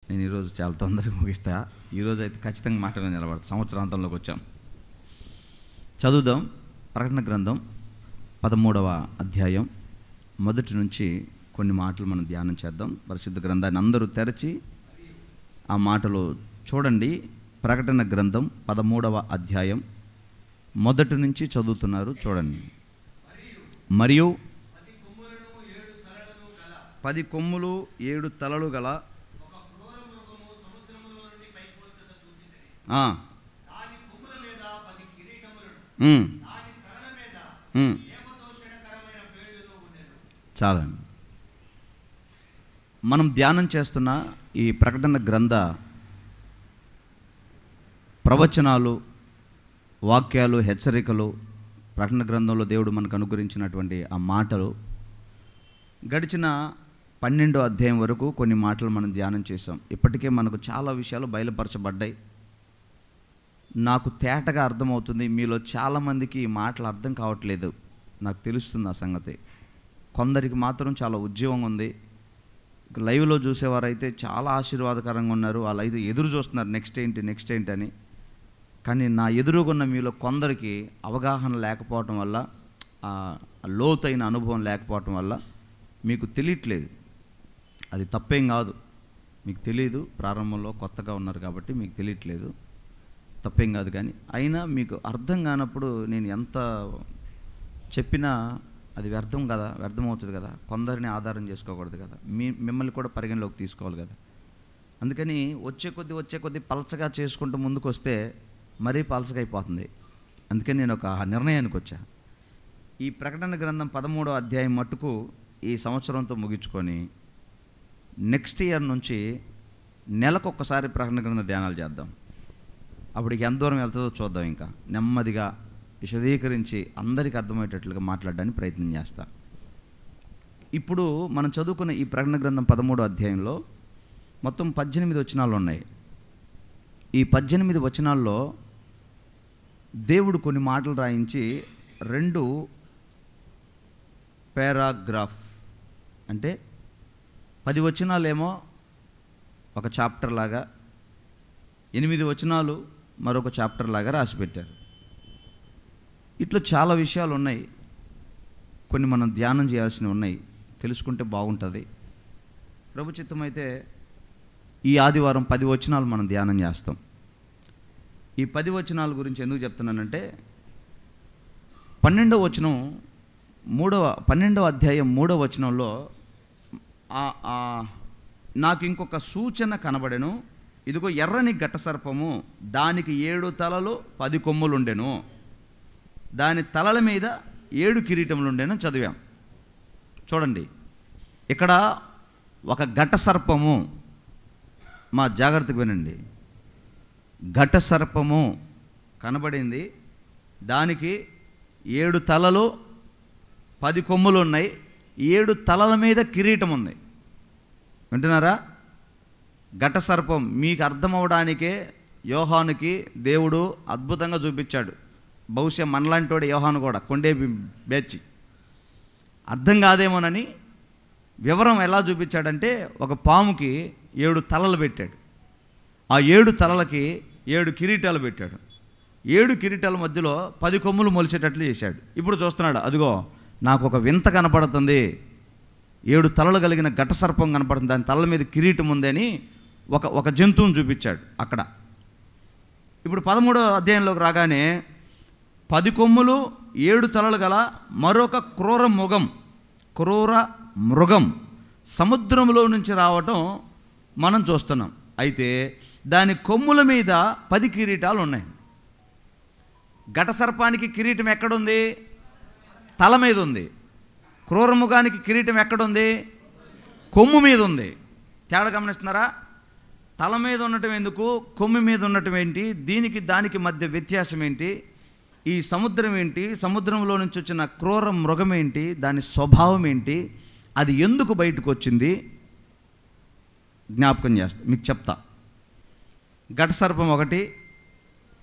నేను ఈరోజు చాలా తొందరగా ముగిస్తా. ఈరోజు అయితే ఖచ్చితంగా మాట మీద నిలబడతా. సంవత్సరాంతంలోకి వచ్చాం. చదువుదాం. ప్రకటన గ్రంథం 13వ అధ్యాయం మొదటి నుంచి కొన్ని మాటలు మనం ధ్యానం చేద్దాం. పరిశుద్ధ గ్రంథాన్ని అందరూ తెరచి ఆ మాటలు చూడండి. ప్రకటన గ్రంథం 13వ అధ్యాయం మొదటి నుంచి చదువుతున్నారు, చూడండి. మరియు 10 కొమ్ములు 7 తలలు గల చాలండి. మనం ధ్యానం చేస్తున్న ఈ ప్రకటన గ్రంథ ప్రవచనాలు, వాక్యాలు, హెచ్చరికలు, ప్రకటన గ్రంథంలో దేవుడు మనకు అనుగ్రహించినటువంటి ఆ మాటలు, గడిచిన 12వ అధ్యాయం వరకు కొన్ని మాటలు మనం ధ్యానం చేసాం. ఇప్పటికే మనకు చాలా విషయాలు బయలుపరచబడ్డాయి. నాకు తేటగా అర్థమవుతుంది, మీలో చాలామందికి ఈ మాటలు అర్థం కావట్లేదు, నాకు తెలుస్తుంది ఆ సంగతి. కొందరికి మాత్రం చాలా ఉద్యోగం ఉంది. లైవ్లో చూసేవారైతే చాలా ఆశీర్వాదకరంగా ఉన్నారు. వాళ్ళు అయితే ఎదురు చూస్తున్నారు నెక్స్ట్ ఏంటి అని. కానీ నా ఎదురుగున్న మీలో కొందరికి అవగాహన లేకపోవటం వల్ల, లోతైన అనుభవం లేకపోవటం వల్ల మీకు తెలియట్లేదు. అది తప్పేం కాదు, మీకు తెలియదు. ప్రారంభంలో కొత్తగా ఉన్నారు కాబట్టి మీకు తెలియట్లేదు, తప్పేం కాదు. కానీ అయినా మీకు అర్థం కానప్పుడు నేను ఎంత చెప్పినా అది వ్యర్థమవుతుంది కదా. కొందరిని ఆధారం చేసుకోకూడదు కదా, మిమ్మల్ని కూడా పరిగణలోకి తీసుకోవాలి కదా. అందుకని వచ్చే కొద్దీ పలచగా చేసుకుంటూ ముందుకు వస్తే మరీ పలచగా అయిపోతుంది. అందుకని నేను ఒక నిర్ణయానికి వచ్చా. ఈ ప్రకటన గ్రంథం 13వ అధ్యాయం మట్టుకు ఈ సంవత్సరంతో ముగించుకొని నెక్స్ట్ ఇయర్ నుంచి నెలకొకసారి ప్రకటన గ్రంథ ధ్యానాలు చేద్దాం. అప్పటికి ఎంత దూరం వెళ్తుందో చూద్దాం. ఇంకా నెమ్మదిగా విశదీకరించి అందరికీ అర్థమయ్యేటట్లుగా మాట్లాడడానికి ప్రయత్నం చేస్తా. ఇప్పుడు మనం చదువుకున్న ఈ ప్రకటన గ్రంథం 13వ అధ్యాయంలో మొత్తం 18 వచనాలు ఉన్నాయి. ఈ 18 వచనాల్లో దేవుడు కొన్ని మాటలు రాయించి 2 పారాగ్రాఫ్, అంటే 10 వచనాలేమో ఒక చాప్టర్ లాగా, 8 వచనాలు మరొక చాప్టర్ లాగా రాసిపెట్టారు. ఇట్లా చాలా విషయాలు ఉన్నాయి. కొన్ని మనం ధ్యానం చేయాల్సినవి ఉన్నాయి, తెలుసుకుంటే బాగుంటుంది. ప్రభు చిత్తం అయితే ఈ ఆదివారం 10 వచనాలు మనం ధ్యానం చేస్తాం. ఈ 10 వచనాల గురించి ఎందుకు చెప్తున్నానంటే 12వ వచనం 12వ అధ్యాయం 3వ వచనంలో నాకు ఇంకొక సూచన కనబడెను. ఇదిగో ఎర్రని ఘట సర్పము, దానికి 7 తలలు 10 కొమ్ములు ఉండెను, దాని తలల మీద 7 కిరీటములు ఉండెను చదివాం. చూడండి, ఇక్కడ ఒక ఘట సర్పము, మా జాగ్రత్తగా వినండి, ఘట సర్పము కనబడింది. దానికి 7 తలలు 10 కొమ్ములు ఉన్నాయి. 7 తలల మీద కిరీటం ఉంది. వింటున్నారా? ఘట సర్పం మీకు అర్థమవడానికే యోహానుకి దేవుడు అద్భుతంగా చూపించాడు. బహుశా మనలాంటి యోహాను కూడా కొండే బేచి అర్థం కాదేమోనని వివరం ఎలా చూపించాడంటే, ఒక పాముకి 7 తలలు పెట్టాడు. ఆ 7 తలలకి 7 కిరీటాలు పెట్టాడు. 7 కిరీటాల మధ్యలో 10 కొమ్ములు మొలిచేటట్లు చేశాడు. ఇప్పుడు చూస్తున్నాడు, అదిగో నాకు ఒక వింత కనపడుతుంది, 7 తలలు కలిగిన ఘట సర్పం కనపడుతుంది, దాని తలల మీద కిరీటం ఉంది అని ఒక జంతువుని చూపించాడు అక్కడ. ఇప్పుడు 13వ అధ్యాయంలోకి రాగానే 10 కొమ్ములు 7 తలలు గల మరొక క్రూర మృగం సముద్రంలో నుంచి రావటం మనం చూస్తున్నాం. అయితే దాని కొమ్ముల మీద 10 కిరీటాలు ఉన్నాయి. ఘట సర్పానికి కిరీటం ఎక్కడుంది? తల మీద ఉంది. క్రూర మృగానికి కిరీటం ఎక్కడుంది? కొమ్ము మీద ఉంది. తేడా గమనిస్తున్నారా? తల మీద ఉండటం ఎందుకు, కొమ్ము మీద ఉండటం ఏంటి, దీనికి దానికి మధ్య వ్యత్యాసం ఏంటి, ఈ సముద్రం ఏంటి, సముద్రంలో నుంచి వచ్చిన క్రూర మృగం ఏంటి, దాని స్వభావం ఏంటి, అది ఎందుకు బయటకు వచ్చింది జ్ఞాపకం చేస్తా, మీకు చెప్తా. ఘట సర్పం ఒకటి,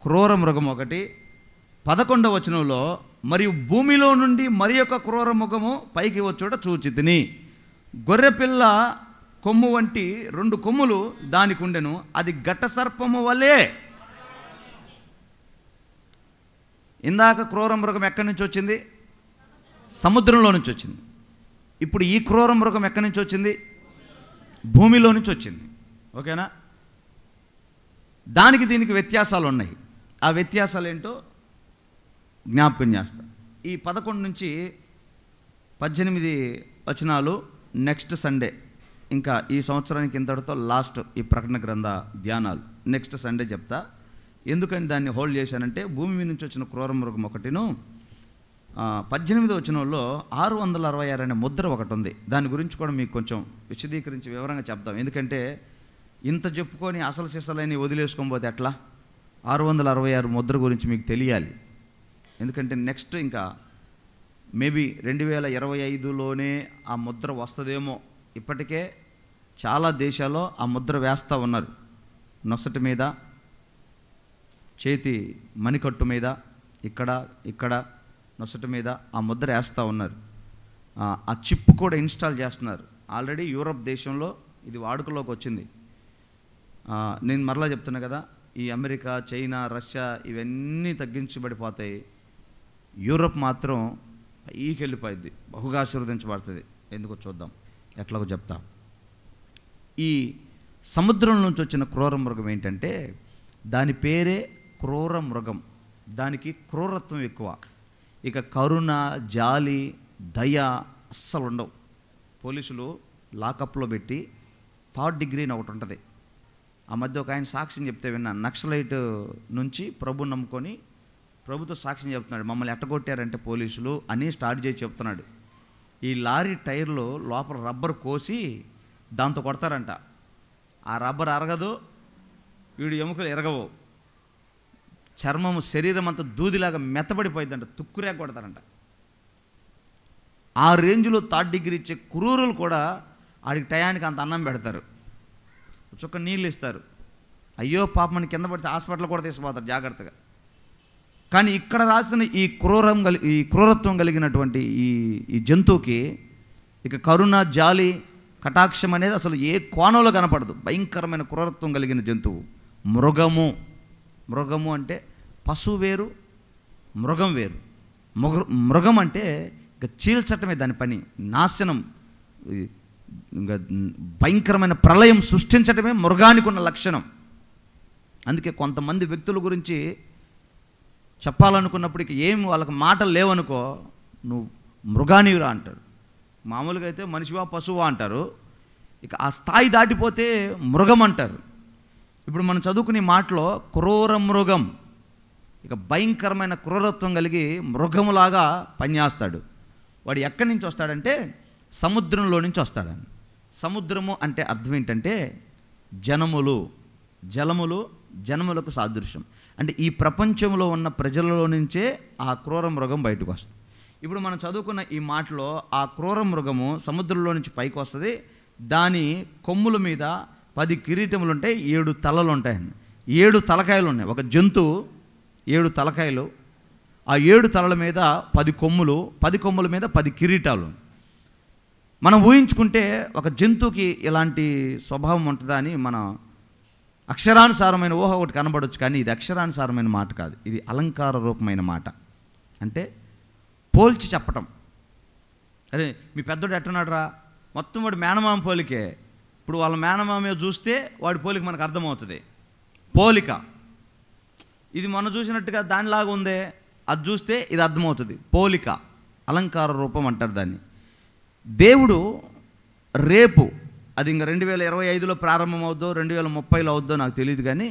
క్రూర మృగం ఒకటి. 11వ వచనంలో మరియు భూమిలో నుండి మరి ఒక క్రూర మృగము పైకి వచ్చుట చూచితిని, గొర్రెపిల్ల కొమ్ము వంటి 2 కొమ్ములు దానికి ఉండెను, అది ఘట సర్పము వలె. ఇందాక క్రూర మృగం ఎక్కడి నుంచి వచ్చింది? సముద్రంలో నుంచి వచ్చింది. ఇప్పుడు ఈ క్రూర మృగం ఎక్కడి నుంచి వచ్చింది? భూమిలో నుంచి వచ్చింది. ఓకేనా? దానికి దీనికి వ్యత్యాసాలు ఉన్నాయి. ఆ వ్యత్యాసాలు ఏంటో జ్ఞాపకం చేస్తా. ఈ 11 నుంచి 18 వచనాలు నెక్స్ట్ సండే, ఇంకా ఈ సంవత్సరానికి ఇంతటితో లాస్ట్ ఈ ప్రకటన గ్రంథ ధ్యానాలు. నెక్స్ట్ సండే చెప్తా. ఎందుకని దాన్ని హోల్డ్ చేశానంటే, భూమి మీద నుంచి వచ్చిన క్రూర మృగం ఒకటిను 18వ వచనంలో 666 అనే ముద్ర ఒకటి ఉంది. దాని గురించి కూడా మీకు కొంచెం విశదీకరించి వివరంగా చెప్తాం. ఎందుకంటే ఇంత చెప్పుకొని అసలు సిసలని వదిలేసుకోకపోతే ఎట్లా? 666 ముద్ర గురించి మీకు తెలియాలి. ఎందుకంటే నెక్స్ట్ ఇంకా మేబీ 2025లోనే ఆ ముద్ర వస్తుందేమో. ఇప్పటికే చాలా దేశాల్లో ఆ ముద్ర వేస్తూ ఉన్నారు. నొసటి మీద, చేతి మణికట్టు మీద, ఇక్కడ నొసటి మీద ఆ ముద్ర వేస్తూ ఉన్నారు. ఆ చిప్ కూడా ఇన్స్టాల్ చేస్తున్నారు. ఆల్రెడీ యూరప్ దేశంలో ఇది వాడుకలోకి వచ్చింది. నేను మరలా చెప్తున్నా కదా, ఈ అమెరికా, చైనా, రష్యా ఇవన్నీ తగ్గించబడిపోతాయి. యూరప్ మాత్రం ఈకెళ్ళిపోయింది, బహుగా ఆశీర్వదించబడుతుంది. ఎందుకో చూద్దాం, ఎట్లాగో చెప్తా. ఈ సముద్రం నుంచి వచ్చిన క్రూర మృగం ఏంటంటే, దాని పేరే క్రూర మృగం. దానికి క్రూరత్వం ఎక్కువ. ఇక కరుణ, జాలి, దయ అస్సలు ఉండవు. పోలీసులు లాకప్లో పెట్టి 3rd డిగ్రీ అని ఒకటి ఉంటుంది. ఆ మధ్య ఒక ఆయన సాక్ష్యం చెప్తే విన్నా. నక్సలైట్ నుంచి ప్రభు నమ్ముకొని ప్రభుతో సాక్ష్యం చెప్తున్నాడు. మమ్మల్ని ఎట్టగొట్టారంటే పోలీసులు అని స్టార్ట్ చేసి చెప్తున్నాడు. ఈ లారీ టైర్లు లోపల రబ్బర్ కోసి దాంతో కొడతారంట. ఆ రబ్బర్ అరగదు, వీడు ఎముకలు ఎరగవు, చర్మము శరీరం అంతా దూదిలాగా మెత్తబడిపోయిందంట, తుక్కురే కొడతారంట. ఆ రేంజ్లో 3rd డిగ్రీ ఇచ్చే క్రూరులు కూడా ఆడికి టయానికి అంత అన్నం పెడతారు, చుక్క నీళ్ళు ఇస్తారు. అయ్యో పాపమని కింద పడితే హాస్పిటల్ కూడా తీసుకుపోతారు జాగ్రత్తగా. కానీ ఇక్కడ రాసిన ఈ క్రూరత్వం కలిగినటువంటి ఈ జంతువుకి ఇక కరుణ, జాలి, కటాక్షం అనేది అసలు ఏ కోణంలో కనపడదు. భయంకరమైన క్రూరత్వం కలిగిన జంతువు మృగము అంటే పశువు వేరు, మృగం వేరు. మృగం అంటే ఇక చీల్చటమే దాని పని, నాశనం, ఇంకా భయంకరమైన ప్రళయం సృష్టించటమే మృగానికి ఉన్న లక్షణం. అందుకే కొంతమంది వ్యక్తుల గురించి చెప్పాలనుకున్నప్పటికీ ఏం వాళ్ళకి మాటలు లేవనుకో, నువ్వు మృగానివిరా అంటారు. మామూలుగా అయితే మనిషివా పశువా అంటారు. ఇక ఆ స్థాయి దాటిపోతే మృగం అంటారు. ఇప్పుడు మనం చదువుకునే మాటలో క్రూర మృగం, ఇక భయంకరమైన క్రూరత్వం కలిగి మృగములాగా పనిచేస్తాడు. వాడు ఎక్కడి నుంచి వస్తాడంటే సముద్రంలో నుంచి వస్తాడని. సముద్రము అంటే అర్థం ఏంటంటే జనములకు సాదృశ్యం. అంటే ఈ ప్రపంచంలో ఉన్న ప్రజలలో నుంచే ఆ క్రూర మృగం బయటకు వస్తుంది. ఇప్పుడు మనం చదువుకున్న ఈ మాటలో ఆ క్రూర మృగము సముద్రంలో నుంచి పైకి వస్తుంది. దాని కొమ్ముల మీద 10 కిరీటములు ఉంటాయి, 7 తలలు ఉంటాయని. 7 తలకాయలు ఉన్నాయి. ఒక జంతువు 7 తలకాయలు, ఆ 7 తలల మీద 10 కొమ్ములు, 10 కొమ్ముల మీద 10 కిరీటాలు. మనం ఊహించుకుంటే ఒక జంతువుకి ఇలాంటి స్వభావం ఉంటుందా అని మన అక్షరానుసారమైన ఊహ ఒకటి కనబడవచ్చు. కానీ ఇది అక్షరానుసారమైన మాట కాదు, ఇది అలంకార రూపమైన మాట. అంటే పోల్చి చెప్పటం. అరే మీ పెద్దోడు ఎట్టున్నాడు రా, మొత్తం వాడు మేనమామ పోలికే. ఇప్పుడు వాళ్ళ మేనమామే చూస్తే వాడి పోలిక మనకు అర్థమవుతుంది. పోలిక ఇది మొన్న చూసినట్టుగా దానిలాగా ఉందే, అది చూస్తే ఇది అర్థమవుతుంది. పోలిక, అలంకార రూపం అంటారు దాన్ని. దేవుడు రేపు, అది ఇంకా 2025లో ప్రారంభమవుద్దో 2030లో అవుద్దో నాకు తెలియదు, కానీ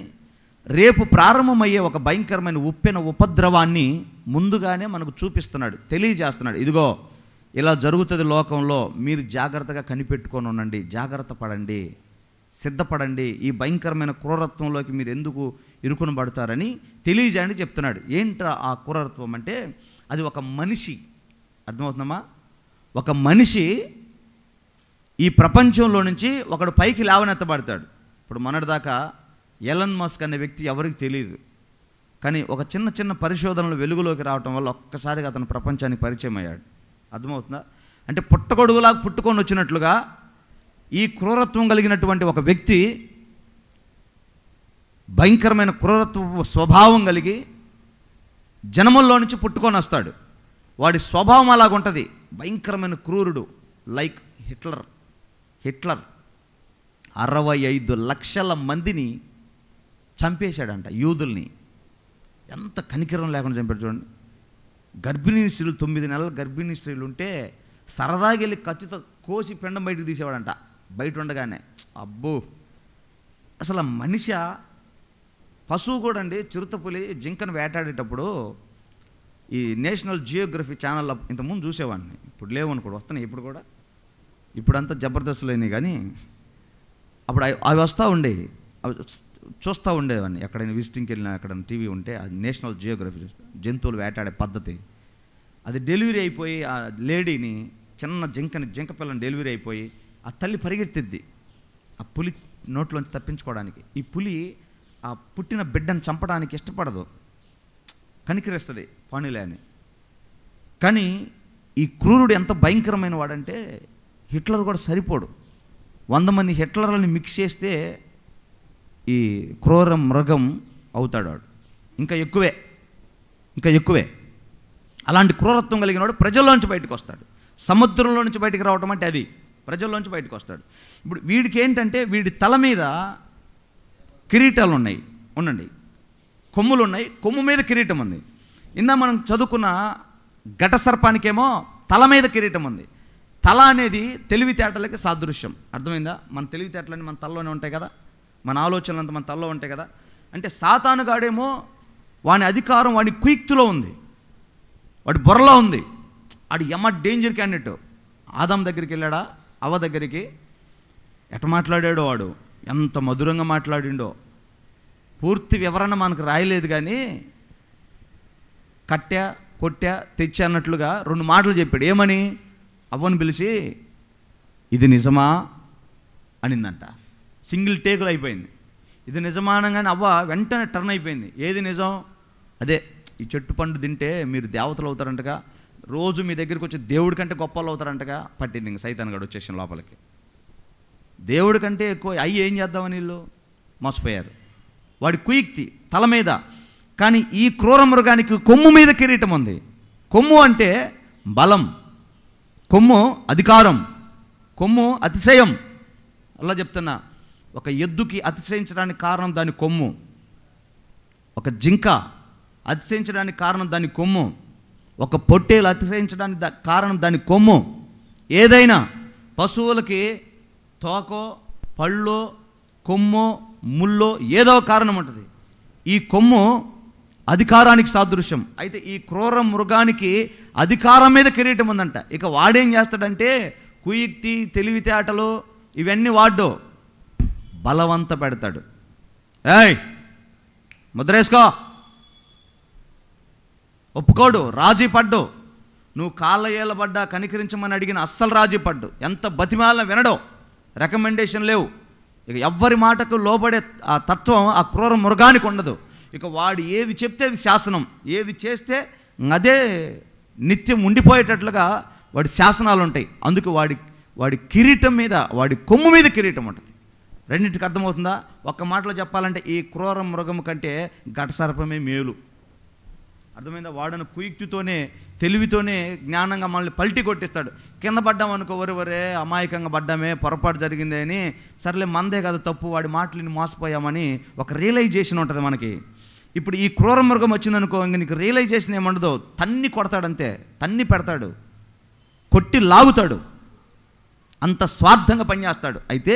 రేపు ప్రారంభమయ్యే ఒక భయంకరమైన ఉప్పెన ఉపద్రవాన్ని ముందుగానే మనకు చూపిస్తున్నాడు, తెలియజేస్తున్నాడు. ఇదిగో ఇలా జరుగుతుంది లోకంలో, మీరు జాగ్రత్తగా కనిపెట్టుకొని ఉండండి, జాగ్రత్త పడండి, సిద్ధపడండి, ఈ భయంకరమైన క్రూరత్వంలోకి మీరు ఎందుకు ఇరుకునబడతారని తెలియజేయండి చెప్తున్నాడు. ఏంట్రా ఆ క్రూరత్వం అంటే, అది ఒక మనిషి. అర్థమవుతుందమ్మా? ఒక మనిషి ఈ ప్రపంచంలో నుంచి ఒకడు పైకి లేవనెత్తబడతాడు. ఇప్పుడు మొన్నటిదాకా ఎలన్ మస్క్ అనే వ్యక్తి ఎవరికి తెలియదు, కానీ ఒక చిన్న పరిశోధనలు వెలుగులోకి రావటం వల్ల ఒక్కసారిగా అతను ప్రపంచానికి పరిచయం అయ్యాడు. అర్థమవుతుందా? అంటే పుట్టగొడుగులాగా పుట్టుకొని వచ్చినట్లుగా ఈ క్రూరత్వం కలిగినటువంటి ఒక వ్యక్తి భయంకరమైన క్రూరత్వ స్వభావం కలిగి జనముల్లో నుంచి పుట్టుకొని వస్తాడు. వాడి స్వభావం అలాగుంటుంది, భయంకరమైన క్రూరుడు. లైక్ హిట్లర్ 65 లక్షల మందిని చంపేశాడంట, యూదుల్ని. ఎంత కనికరం లేకుండా చంపాడు చూడండి. గర్భిణీ స్త్రీలు, 9 నెలల గర్భిణీ స్త్రీలు ఉంటే సరదాగా వెళ్ళి కత్తితో కోసి పిండం బయటకు తీసేవాడంట, బయట ఉండగానే. అబ్బో, అసలు మనిషి పశువు కూడా అండి. చిరుతపులి జింకను వేటాడేటప్పుడు ఈ నేషనల్ జియోగ్రఫీ ఛానల్లో ఇంతకుముందు చూసేవాడిని, ఇప్పుడు లేవనుకోడు, వస్తున్నాయి ఇప్పుడు కూడా. ఇప్పుడంతా జబర్దస్త్ లేని, కానీ అప్పుడు అవి వస్తూ ఉండేవి, అవి చూస్తూ ఉండేవాడిని. ఎక్కడైనా విజిటింగ్కి వెళ్ళినా, ఎక్కడైనా టీవీ ఉంటే అది నేషనల్ జియోగ్రఫీ చూస్తే జంతువులు వేటాడే పద్ధతి. అది డెలివరీ అయిపోయి ఆ లేడీని, చిన్న జింక పిల్లని డెలివరీ అయిపోయి ఆ తల్లి పరిగెత్తిద్ది ఆ పులి నోట్లోంచి తప్పించుకోవడానికి. ఈ పులి ఆ పుట్టిన బిడ్డను చంపడానికి ఇష్టపడదు, కనికరిస్తుంది పాణిలే అని. కానీ ఈ క్రూరుడు ఎంత భయంకరమైన వాడంటే హిట్లర్ కూడా సరిపోడు. 100 మంది హిట్లర్లని మిక్స్ చేస్తే ఈ క్రూర మృగం అవుతాడు వాడు. ఇంకా ఎక్కువే. అలాంటి క్రూరత్వం కలిగిన వాడు ప్రజల్లోంచి బయటకు వస్తాడు. సముద్రంలో నుంచి బయటకు రావటం అంటే అది, ప్రజల్లోంచి బయటకు వస్తాడు. ఇప్పుడు వీడికి ఏంటంటే, వీడి తల మీద కిరీటాలు ఉన్నాయి, ఉండండి, కొమ్ములు ఉన్నాయి, కొమ్ము మీద కిరీటం ఉంది. మనం చదువుకున్న ఘట సర్పానికేమో తల మీద కిరీటం ఉంది. తల అనేది తెలివితేటలకి సాదృశ్యం, అర్థమైందా? మన తెలివితేటలన్నీ మన తలలోనే ఉంటాయి కదా, మన ఆలోచనలు అంతా మన తలలో ఉంటాయి కదా. అంటే సాతానుగాడేమో వాని అధికారం వాడి కుయుక్తిలో ఉంది, వాడి బుర్రలో ఉంది. వాడు యమ డేంజర్ క్యాండిడేట్. ఆదాం దగ్గరికి వెళ్ళాడా, అవ్వ దగ్గరికి, ఎట మాట్లాడాడో వాడు, ఎంత మధురంగా మాట్లాడిండో. పూర్తి వివరణ మనకు రాయలేదు, కానీ కట్టా కొట్టా తెచ్చా అన్నట్లుగా 2 మాటలు చెప్పాడు. ఏమని? అవ్వను పిలిచి ఇది నిజమా అనిందంట. సింగిల్ టేకులు అయిపోయింది. ఇది నిజమా అనగానే అవ్వ వెంటనే టర్న్ అయిపోయింది. ఏది నిజం? అదే, ఈ చెట్టు పండు తింటే మీరు దేవతలు అవుతారంటగా, రోజు మీ దగ్గరికి వచ్చి దేవుడి కంటే గొప్పలు అవుతారంటగా. పట్టింది ఇంక సైతాన్ గడు వచ్చేసిన లోపలికి. దేవుడి కంటే ఎక్కువ అయ్యి ఏం చేద్దామని వీళ్ళు మోసపోయారు. వాడి కుయుక్తి తల మీద. కానీ ఈ క్రూర మృగానికి కొమ్ము మీద కిరీటం ఉంది. కొమ్ము అంటే బలం, కొమ్ము అధికారం, కొమ్ము అతిశయం. అలా చెప్తున్నా, ఒక ఎద్దుకి అతిశయించడానికి కారణం దాని కొమ్ము, ఒక జింక అతిశయించడానికి కారణం దాని కొమ్ము, ఒక పొట్టేలు అతిశయించడానికి కారణం దాని కొమ్ము. ఏదైనా పశువులకి తోకో, పళ్ళో, కొమ్మో, ముల్లో ఏదో కారణం ఉంటుంది. ఈ కొమ్ము అధికారానికి సాదృశ్యం. అయితే ఈ క్రూర మృగానికి అధికారం మీద కిరీటం ఉందంట. ఇక వాడేం చేస్తాడంటే, కుయుక్తి, తెలివితేటలు ఇవన్నీ వాడ్డో బలవంత పెడతాడు. ఏయ్ ముద్రేసుకో, ఒప్పుకోడు, రాజీ పడ్డు. నువ్వు కాళ్ళ ఏళ్ళబడ్డా కనికరించమని అడిగిన అస్సలు రాజీ పడ్డు. ఎంత బతిమాల వినడో, రికమెండేషన్ లేవు. ఇక ఎవ్వరి మాటకు లోబడే ఆ తత్వం ఆ క్రూర మృగానికి ఉండదు. ఇక వాడు ఏది చెప్తే అది శాసనం, ఏది చేస్తే అదే నిత్యం ఉండిపోయేటట్లుగా వాడి శాసనాలు ఉంటాయి. అందుకు వాడి కిరీటం మీద, వాడి కొమ్ము మీద కిరీటం ఉంటుంది. రెండింటికి అర్థమవుతుందా? ఒక్క మాటలో చెప్పాలంటే ఈ క్రూర మృగం కంటే ఘట సర్పమే మేలు. అర్థమైందా? వాడను కుయుక్తితోనే, తెలివితోనే జ్ఞానంగా మనల్ని పల్టీ కొట్టిస్తాడు. కింద పడ్డామనుకో, వరే అమాయకంగా పడ్డామే, పొరపాటు జరిగిందే అని, సర్లే మందే కదా తప్పు, వాడి మాటలని మోసపోయామని ఒక రియలైజేషన్ ఉంటుంది మనకి. ఇప్పుడు ఈ క్రూర మృగం వచ్చిందనుకో, ఇంక నీకు రియలైజేషన్ ఏమండదో, తన్ని కొడతాడంతే, తన్ని పెడతాడు, కొట్టి లాగుతాడు, అంత స్వార్థంగా పనిచేస్తాడు. అయితే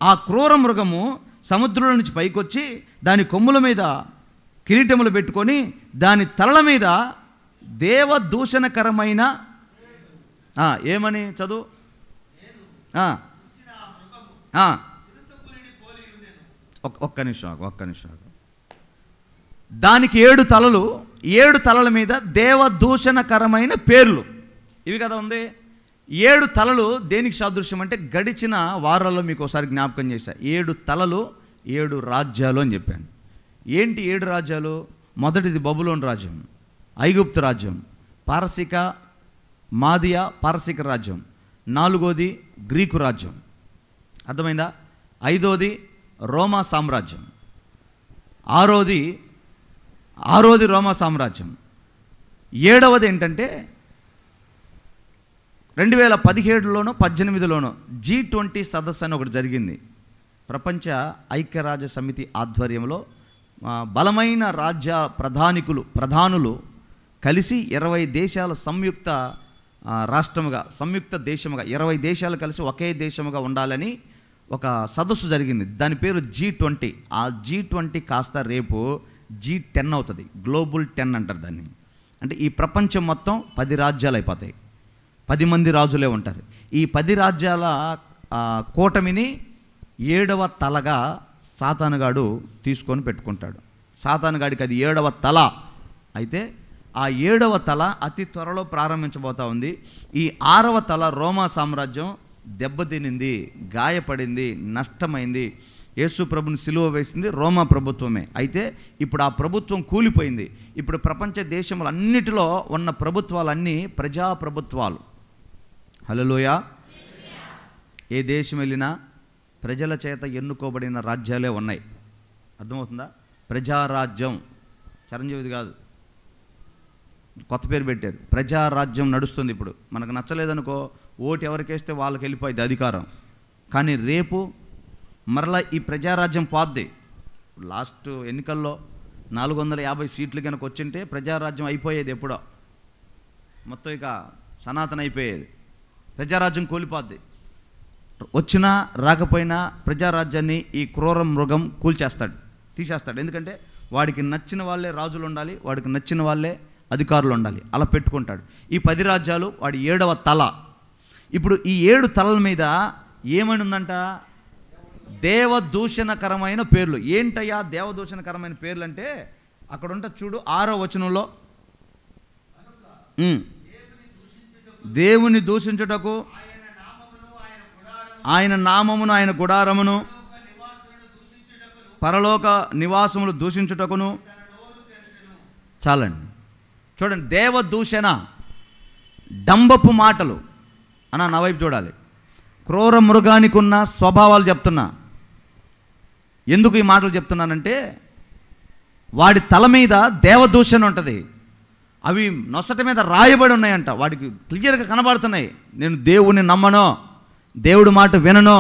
ఆ క్రూర మృగము సముద్రంలో నుంచి పైకొచ్చి దాని కొమ్ముల మీద కిరీటములు పెట్టుకొని దాని తలల మీద దేవదూషణకరమైన ఏమని చదువు, ఒక్క నిమిషం. దానికి 7 తలలు, 7 తలల మీద దేవదూషణకరమైన పేర్లు. ఇవి కదా ఉంది. 7 తలలు దేనికి సాదృశ్యం అంటే, గడిచిన వారాల్లో మీకు ఒకసారి జ్ఞాపకం చేశా. 7 తలలు 7 రాజ్యాలు అని చెప్పాను. ఏంటి 7 రాజ్యాలు? మొదటిది బబులోను రాజ్యం, ఐగుప్తు రాజ్యం, మాదియా పారసిక రాజ్యం. 4వది గ్రీకు రాజ్యం. అర్థమైందా? 5వది రోమా సామ్రాజ్యం. ఆరోది రోమా సామ్రాజ్యం. 7వది ఏంటంటే 2017లోనో 18లోనో G20 సదస్సు అని ఒకటి జరిగింది. ప్రపంచ ఐక్యరాజ్య సమితి ఆధ్వర్యంలో బలమైన రాజ్య ప్రధానులు కలిసి 20 దేశాల సంయుక్త దేశముగా 20 దేశాలు కలిసి ఒకే దేశముగా ఉండాలని ఒక సదస్సు జరిగింది. దాని పేరు G20. ఆ G20 కాస్త రేపు G10 అవుతుంది. గ్లోబల్ 10 అంటారు దాన్ని. అంటే ఈ ప్రపంచం మొత్తం 10 రాజ్యాలు అయిపోతాయి. 10 మంది రాజులే ఉంటారు. ఈ 10 రాజ్యాల కూటమిని 7వ తలగా సాతానుగాడు తీసుకొని పెట్టుకుంటాడు. సాతానుగాడికి అది 7వ తల. అయితే ఆ 7వ తల అతి త్వరలో ప్రారంభించబోతా ఉంది. ఈ 6వ తల రోమా సామ్రాజ్యం దెబ్బతినింది, గాయపడింది, నష్టమైంది. యేసు ప్రభుని సిలువ వేసింది రోమా ప్రభుత్వమే. అయితే ఇప్పుడు ఆ ప్రభుత్వం కూలిపోయింది. ఇప్పుడు ప్రపంచ దేశములన్నిటిలో ఉన్న ప్రభుత్వాలన్నీ ప్రజాప్రభుత్వాలు. హల్లెలూయా. ఏ దేశం వెళ్ళినా ప్రజల చేత ఎన్నుకోబడిన రాజ్యాలే ఉన్నాయి. అర్థమవుతుందా? ప్రజారాజ్యం. చిరంజీవిది కాదు, కొత్త పేరు పెట్టారు. ప్రజారాజ్యం నడుస్తుంది. ఇప్పుడు మనకు నచ్చలేదనుకో, ఓటు ఎవరికేస్తే వాళ్ళకి వెళ్ళిపోయింది అధికారం. కానీ రేపు మరలా ఈ ప్రజారాజ్యం పోద్ది. లాస్ట్ ఎన్నికల్లో 450 సీట్లు కనుక వచ్చింటే ప్రజారాజ్యం అయిపోయేది ఎప్పుడో. మొత్తం ఇక సనాతన అయిపోయేది. ప్రజారాజ్యం కూలిపోద్ది. వచ్చినా రాకపోయినా ప్రజారాజ్యాన్ని ఈ క్రూర మృగం కూల్చేస్తాడు, తీసేస్తాడు. ఎందుకంటే వాడికి నచ్చిన వాళ్ళే రాజులు ఉండాలి, వాడికి నచ్చిన వాళ్ళే అధికారులు ఉండాలి. అలా పెట్టుకుంటాడు. ఈ 10 రాజ్యాలు వాడి 7వ తల. ఇప్పుడు ఈ 7 తలల మీద ఏమని ఉందంట? దేవదూషణకరమైన పేర్లు. ఏంటయ్యా దేవదూషణకరమైన పేర్లు అంటే, అక్కడ ఉంటుంది చూడు 6వ వచనంలో, దేవుని దూషించుటకు, ఆయన నామమును ఆయన గుడారమును పరలోక నివాసములు దూషించుటకును. చాలండి. చూడండి, దేవదూషణ, డంబపు మాటలు అన్న నా వైపు చూడాలి. క్రూర మృగానికి ఉన్న స్వభావాలు చెప్తున్నా. ఎందుకు ఈ మాటలు చెప్తున్నానంటే, వాడి తల మీద దేవదూషణ ఉంటుంది. అవి నొసట మీద రాయబడి ఉన్నాయంట. వాడికి క్లియర్గా కనబడుతున్నాయి. నేను దేవుని నమ్మను, దేవుడి మాట వినను,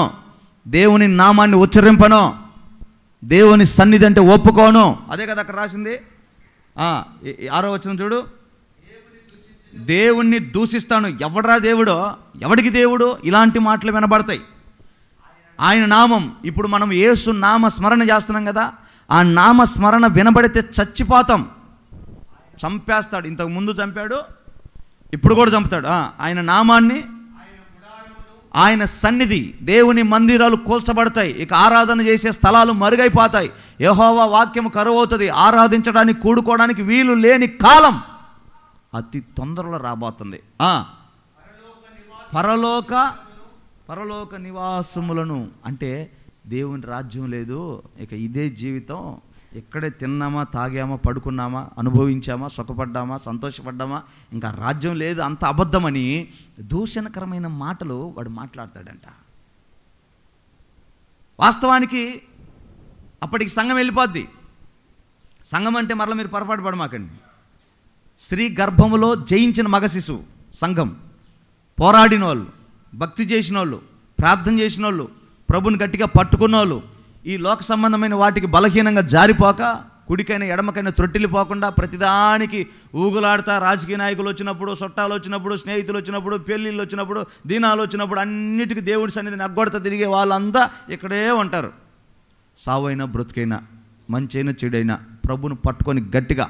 దేవుని నామాన్ని ఉచ్చరింపను, దేవుని సన్నిధి అంటే ఒప్పుకోను. అదే కదా అక్కడ రాసింది. 6వ వచనం చూడు, దేవుణ్ణి దూషిస్తాను. ఎవడరా దేవుడో, ఎవడికి దేవుడు? ఇలాంటి మాటలు వినబడతాయి. ఆయన నామం, ఇప్పుడు మనం యేసు నామ స్మరణ చేస్తున్నాం కదా, ఆ నామ స్మరణ వినబడితే చచ్చిపోతాం. చంపేస్తాడు. ఇంతకు ముందు చంపాడు, ఇప్పుడు కూడా చంపుతాడు. ఆయన నామాన్ని, ఆయన సన్నిధి, దేవుని మందిరాలు కూల్చబడతాయి. ఇక ఆరాధన చేసే స్థలాలు మరుగైపోతాయి. యెహోవా వాక్యం కరువవుతుంది. ఆరాధించడానికి కూడుకోవడానికి వీలు లేని కాలం అతి తొందరలో రాబోతుంది. పరలోక నివాసములను అంటే దేవుని రాజ్యం లేదు. ఇక ఇదే జీవితం. ఎక్కడే తిన్నామా, తాగామా, పడుకున్నామా, అనుభవించామా, సుఖపడ్డామా, సంతోషపడ్డామా, ఇంకా రాజ్యం లేదు. అంత అబద్ధమని దూషణకరమైన మాటలు వాడు మాట్లాడతాడంట. వాస్తవానికి అప్పటికి సంఘం వెళ్ళిపోద్ది. సంఘం అంటే మరలా మీరు పొరపాటు పడమాకండి. స్త్రీ గర్భములో జయించిన మగ శిశువు సంఘం. పోరాడిన వాళ్ళు, భక్తి చేసిన వాళ్ళు, ప్రార్థన చేసిన వాళ్ళు, ప్రభుని గట్టిగా పట్టుకున్న వాళ్ళు, ఈ లోక సంబంధమైన వాటికి బలహీనంగా జారిపోక, కుడికైనా ఎడమకైనా త్రొట్టిల్లిపోకుండా ప్రతిదానికి ఊగులాడుతా, రాజకీయ నాయకులు వచ్చినప్పుడు, చుట్టాలు వచ్చినప్పుడు, స్నేహితులు వచ్చినప్పుడు, పెళ్ళిళ్ళు వచ్చినప్పుడు, దీనాలు వచ్చినప్పుడు అన్నిటికీ దేవుడి సన్నిధిని అగ్గొడత తిరిగే వాళ్ళంతా ఇక్కడే ఉంటారు. సావైనా బ్రతుకైనా, మంచైనా చెడైనా ప్రభును పట్టుకొని గట్టిగా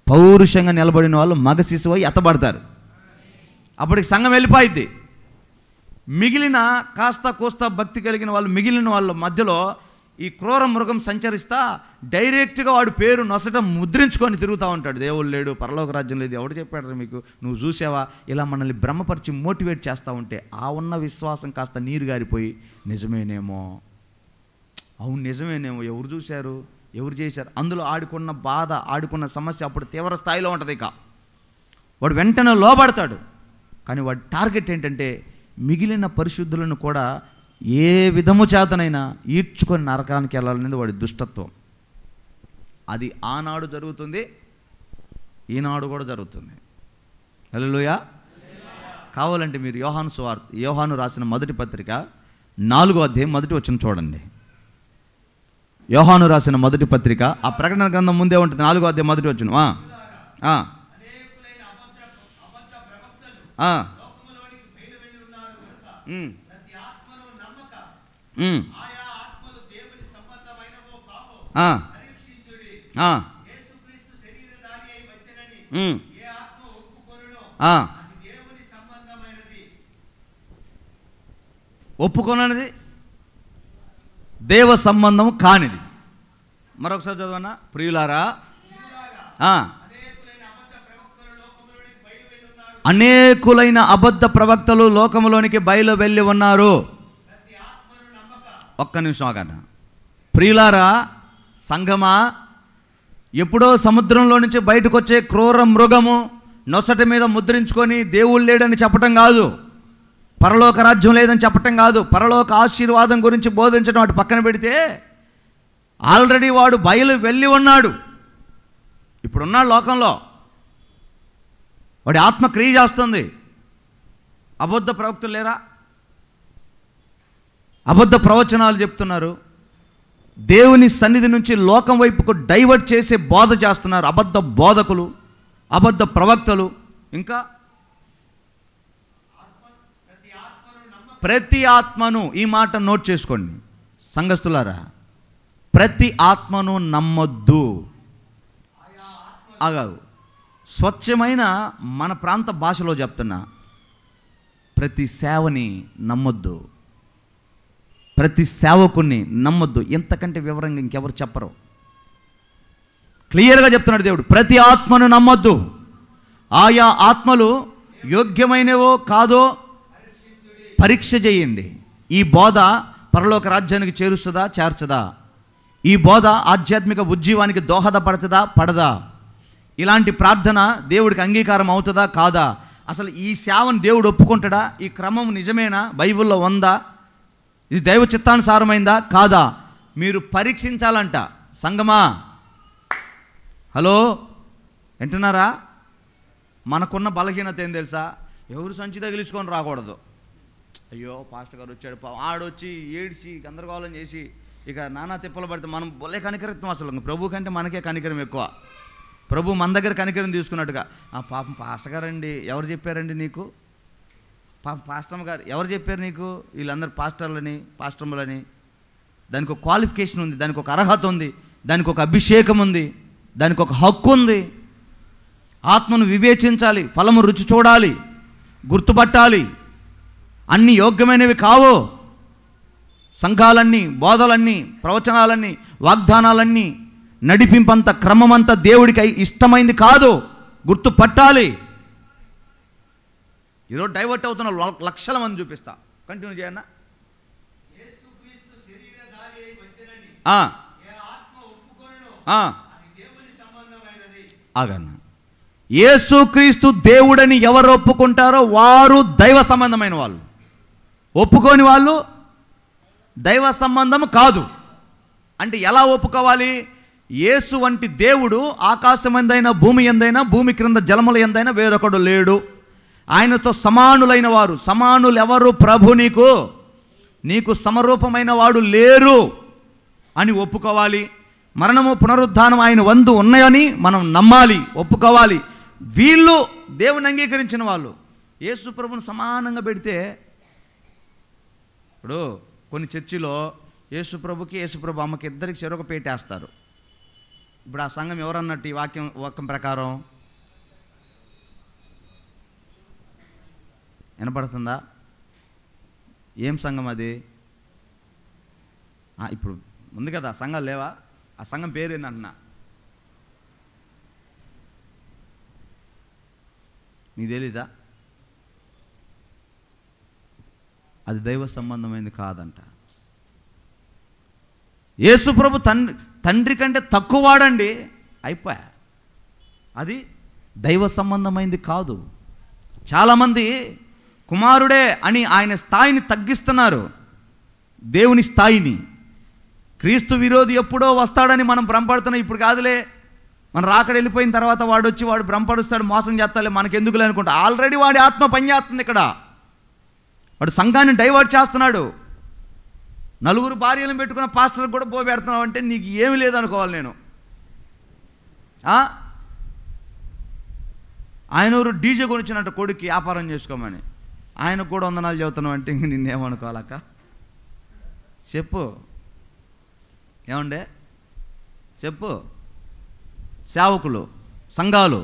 పౌరుషంగా నిలబడిన వాళ్ళు మగ శిశువై ఎత్తబడతారు. అప్పటికి సంఘం వెళ్ళిపోయిద్ది. మిగిలిన కాస్త కోస్తా భక్తి కలిగిన వాళ్ళు, మిగిలిన వాళ్ళ మధ్యలో ఈ క్రూర మృగం సంచరిస్తా డైరెక్ట్గా వాడి పేరు నొసట ముద్రించుకొని తిరుగుతూ ఉంటాడు. దేవుడు లేడు, పరలోక రాజ్యం లేదు, ఎవడు చెప్పాడు మీకు, నువ్వు చూసావా? ఇలా మనల్ని భ్రమపరిచి మోటివేట్ చేస్తూ ఉంటే ఆ ఉన్న విశ్వాసం కాస్త నీరు గారిపోయి నిజమేనేమో, అవును నిజమేనేమో, ఎవరు చూశారు, ఎవరు చేశారు, అందులో ఆడుకున్న బాధ, ఆడుకున్న సమస్య అప్పుడు తీవ్ర స్థాయిలో ఉంటుంది. ఇక వాడు వెంటనే లోబడతాడు. కానీ వాడి టార్గెట్ ఏంటంటే మిగిలిన పరిశుద్ధులను కూడా ఏ విధము చేతనైనా ఈడ్చుకొని నరకానికి వెళ్ళాలనేది వాడి దుష్టత్వం. అది ఆనాడు జరుగుతుంది, ఈనాడు కూడా జరుగుతుంది. హల్లెలూయా. కావాలంటే మీరు యోహాను రాసిన మొదటి పత్రిక 4వ అధ్యాయం 1వ వచనం చూడండి. యోహాను రాసిన మొదటి పత్రిక, ఆ ప్రకటన గ్రంథం ముందే ఉంటుంది, 4వ అధ్యాయం 1వ వచనం. ఒప్పుకోనది దేవ సంబంధం కానిది. మరొకసారి చదవన్నా. ప్రియులారా, అనేకులైన అబద్ధ ప్రవక్తలు లోకములోనికి బయలు వెళ్ళి ఉన్నారు. ఒక్క నిమిషం ఆగండి. ప్రియులారా, సంఘమా, ఎప్పుడో సముద్రంలో నుంచి బయటకు వచ్చే క్రూర మృగము నొసటి మీద ముద్రించుకొని దేవుడు లేడని చెప్పటం కాదు, పరలోక రాజ్యం లేదని చెప్పటం కాదు, పరలోక ఆశీర్వాదం గురించి బోధించడం అటు పక్కన పెడితే, ఆల్రెడీ వాడు బయలు వెళ్ళి ఉన్నాడు. ఇప్పుడున్నాడు లోకంలో, వాడి ఆత్మ క్రియ చేస్తుంది. అబద్ధ ప్రవక్తలు లేరా? అబద్ధ ప్రవచనాలు చెప్తున్నారు, దేవుని సన్నిధి నుంచి లోకం వైపుకు డైవర్ట్ చేసే బోధ చేస్తున్నారు అబద్ధ బోధకులు, అబద్ధ ప్రవక్తలు. ఇంకా ప్రతి ఆత్మను, ఈ మాట నోట్ చేసుకోండి సంఘస్థులారా, ప్రతి ఆత్మను నమ్మొద్దు. ఆగాగు. స్వచ్ఛమైన మన ప్రాంత భాషలో చెప్తున్నా, ప్రతి సేవని నమ్మొద్దు, ప్రతి సేవకుని నమ్మొద్దు. ఎంతకంటే వివరంగా ఇంకెవరు చెప్పరు. క్లియర్గా చెప్తున్నాడు దేవుడు, ప్రతి ఆత్మను నమ్మొద్దు. ఆయా ఆత్మలు యోగ్యమైనవో కాదో పరీక్ష చేయండి. ఈ బోధ పరలోక రాజ్యానికి చేరుస్తుందా, చేర్చదా? ఈ బోధ ఆధ్యాత్మిక ఉజ్జీవానికి దోహదపడుతుందా, పడదా? ఇలాంటి ప్రార్థన దేవుడికి అంగీకారం అవుతుందా, కాదా? అసలు ఈ సేవను దేవుడు ఒప్పుకుంటాడా? ఈ క్రమం నిజమేనా, బైబిల్లో ఉందా, ఇది దైవ చిత్తానుసారమైందా, కాదా? మీరు పరీక్షించాలంట. సంగమా, హలో, వింటున్నారా? మనకున్న బలహీనత ఏం తెలుసా? ఎవరు సంచి తగిలించుకొని రాకూడదు. అయ్యో పాస్టర్ గారు వచ్చాడు, ఆడొచ్చి ఏడ్చి గందరగోళం చేసి ఇక నానా తిప్పలు పడితే మనం బొలే కనికరిస్తాం. అసలు ప్రభు కంటే మనకే కనికరం ఎక్కువ. ప్రభు మన దగ్గర కనికరం తీసుకున్నట్టుగా, పాపం పాస్టర్ గారండి, ఎవరు చెప్పారండి నీకు? పాపం పాస్టర్మ గారు ఎవరు చెప్పారు నీకు? వీళ్ళందరూ పాస్టర్లని, పాస్టర్ములని. దానికి ఒక క్వాలిఫికేషన్ ఉంది, దానికి ఒక అర్హత ఉంది, దానికి ఒక అభిషేకం ఉంది, దానికి ఒక హక్కు ఉంది. ఆత్మను వివేచించాలి, ఫలము రుచి చూడాలి, గుర్తుపట్టాలి. అన్ని యోగ్యమైనవి కావు. సంఘాలన్నీ, బోధలన్నీ, ప్రవచనాలన్నీ, వాగ్దానాలన్నీ, నడిపింపంత క్రమమంతా దేవుడికి ఇష్టమైంది కాదు, గుర్తుపట్టాలి. ఈరోజు డైవర్ట్ అవుతున్న లక్షల మంది చూపిస్తా. కంటిన్యూ చేయన్నా. ఆగన్నా. యేసుక్రీస్తు దేవుడని ఎవరు ఒప్పుకుంటారో వారు దైవ సంబంధమైన వాళ్ళు. ఒప్పుకోని వాళ్ళు దైవ సంబంధం కాదు. అంటే ఎలా ఒప్పుకోవాలి? యేసు వంటి దేవుడు ఆకాశం ఎందైనా భూమి ఎందైనా భూమి క్రింద జలముల ఎందైనా వేరొకడు లేడు. ఆయనతో సమానులైన వారు, సమానులు ఎవరు? ప్రభు నీకు సమరూపమైన వాడు లేరు అని ఒప్పుకోవాలి. మరణము పునరుద్ధానం ఆయన వందు ఉన్నాయని మనం నమ్మాలి, ఒప్పుకోవాలి. వీళ్ళు దేవుని అంగీకరించిన వాళ్ళు. యేసు ప్రభుని సమానంగా పెడితే, ఇప్పుడు కొన్ని చర్చిలో యేసు ప్రభుకి యేసు ప్రభు అమ్మకి ఇద్దరికి చెరొక పేటేస్తారు. ఇప్పుడు ఆ సంఘం ఎవరన్నట్టు ఈ వాక్యం ప్రకారం వినపడుతుందా? ఏం సంఘం అది? ఇప్పుడు ఉంది కదా సంఘాలు లేవా? ఆ సంఘం పేరు ఏందంటున్నా? మీకు తెలీదా? అది దైవ సంబంధమైంది కాదంట. యేసు ప్రభు తండ్రి కంటే తక్కువ వాడండి, అయిపోయా. అది దైవ సంబంధమైంది కాదు. చాలామంది కుమారుడే అని ఆయన స్థాయిని తగ్గిస్తున్నారు. దేవుని స్థాయిని. క్రీస్తు విరోధి ఎప్పుడో వస్తాడని మనం భ్రమపడుతున్నాం. ఇప్పుడు కాదులే, మన రాకడ వెళ్ళిపోయిన తర్వాత వాడు వచ్చి వాడు భ్రమపడుస్తాడు, మోసం చేస్తాలే, మనకెందుకులే అనుకుంటా. ఆల్రెడీ వాడి ఆత్మ పనిచేస్తుంది ఇక్కడ. వాడు సంఘాన్ని డైవర్ట్ చేస్తున్నాడు. నలుగురు భార్యలను పెట్టుకున్న పాస్టర్ కూడా పోబెడుతున్నావు అంటే నీకు ఏమి లేదనుకోవాలి నేను. ఆయన ఎవరు డీజే కొనిచ్చినట్టు కొడుక్కి వ్యాపారం చేసుకోమని, ఆయనకు కూడా వందనాలు చెబుతున్నావు అంటే ఇంక నిన్నేమనుకోవాలక్క చెప్పు. ఏమండే చెప్పు. సేవకులు, సంఘాలు,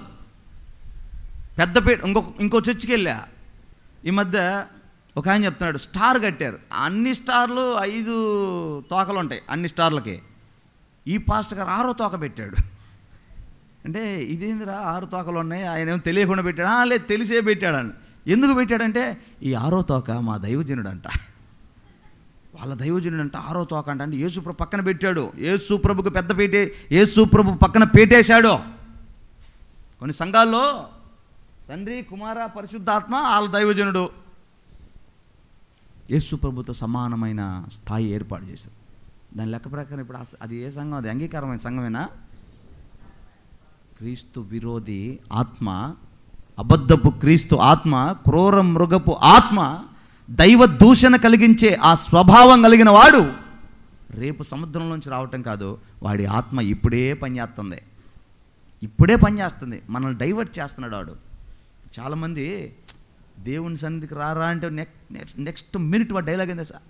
పెద్దపేట ఇంకో చర్చికి వెళ్ళా ఈ మధ్య. ఒక ఆయన చెప్తున్నాడు, స్టార్ కట్టారు, అన్ని స్టార్లు 5 తోకలు ఉంటాయి అన్ని స్టార్లకి. ఈ పాస్టర్ గారు 6వ తోక పెట్టాడు. అంటే ఇదేందిరా 6 తోకలు ఉన్నాయి, ఆయన ఏమో తెలియకుండా పెట్టాడు. లేదు, తెలిసే పెట్టాడని. ఎందుకు పెట్టాడంటే ఈ 6వ తోక మా దైవజనుడు అంట, వాళ్ళ దైవజనుడు అంట 6వ తోక అంట. అంటే యేసుప్రభు పక్కన పెట్టాడు. యేసుప్రభుకు పెద్ద పేటే, యేసుప్రభు పక్కన పెట్టేశాడు. కొన్ని సంఘాల్లో తండ్రి, కుమార, పరిశుద్ధాత్మ వాళ్ళ దైవజనుడు. యేసుప్రభుతో సమానమైన స్థాయి ఏర్పాటు చేశారు. దాని లెక్క ప్రకారం ఇప్పుడు అది ఏ సంఘం? అది అంగీకారమైన సంఘమేనా? క్రీస్తు విరోధి ఆత్మ, అబద్ధపు క్రీస్తు ఆత్మ, క్రూర మృగపు ఆత్మ, దైవ దూషణ కలిగించే ఆ స్వభావం కలిగిన వాడు రేపు సముద్రంలోంచి రావటం కాదు, వాడి ఆత్మ ఇప్పుడే పనిచేస్తుంది. ఇప్పుడే పనిచేస్తుంది, మనల్ని డైవర్ట్ చేస్తున్నాడు వాడు. చాలామంది దేవుని సన్నిధికి రారా అంటే నెక్స్ట్ మినిట్ వాడు డైలాగ్ ఏంది సార్,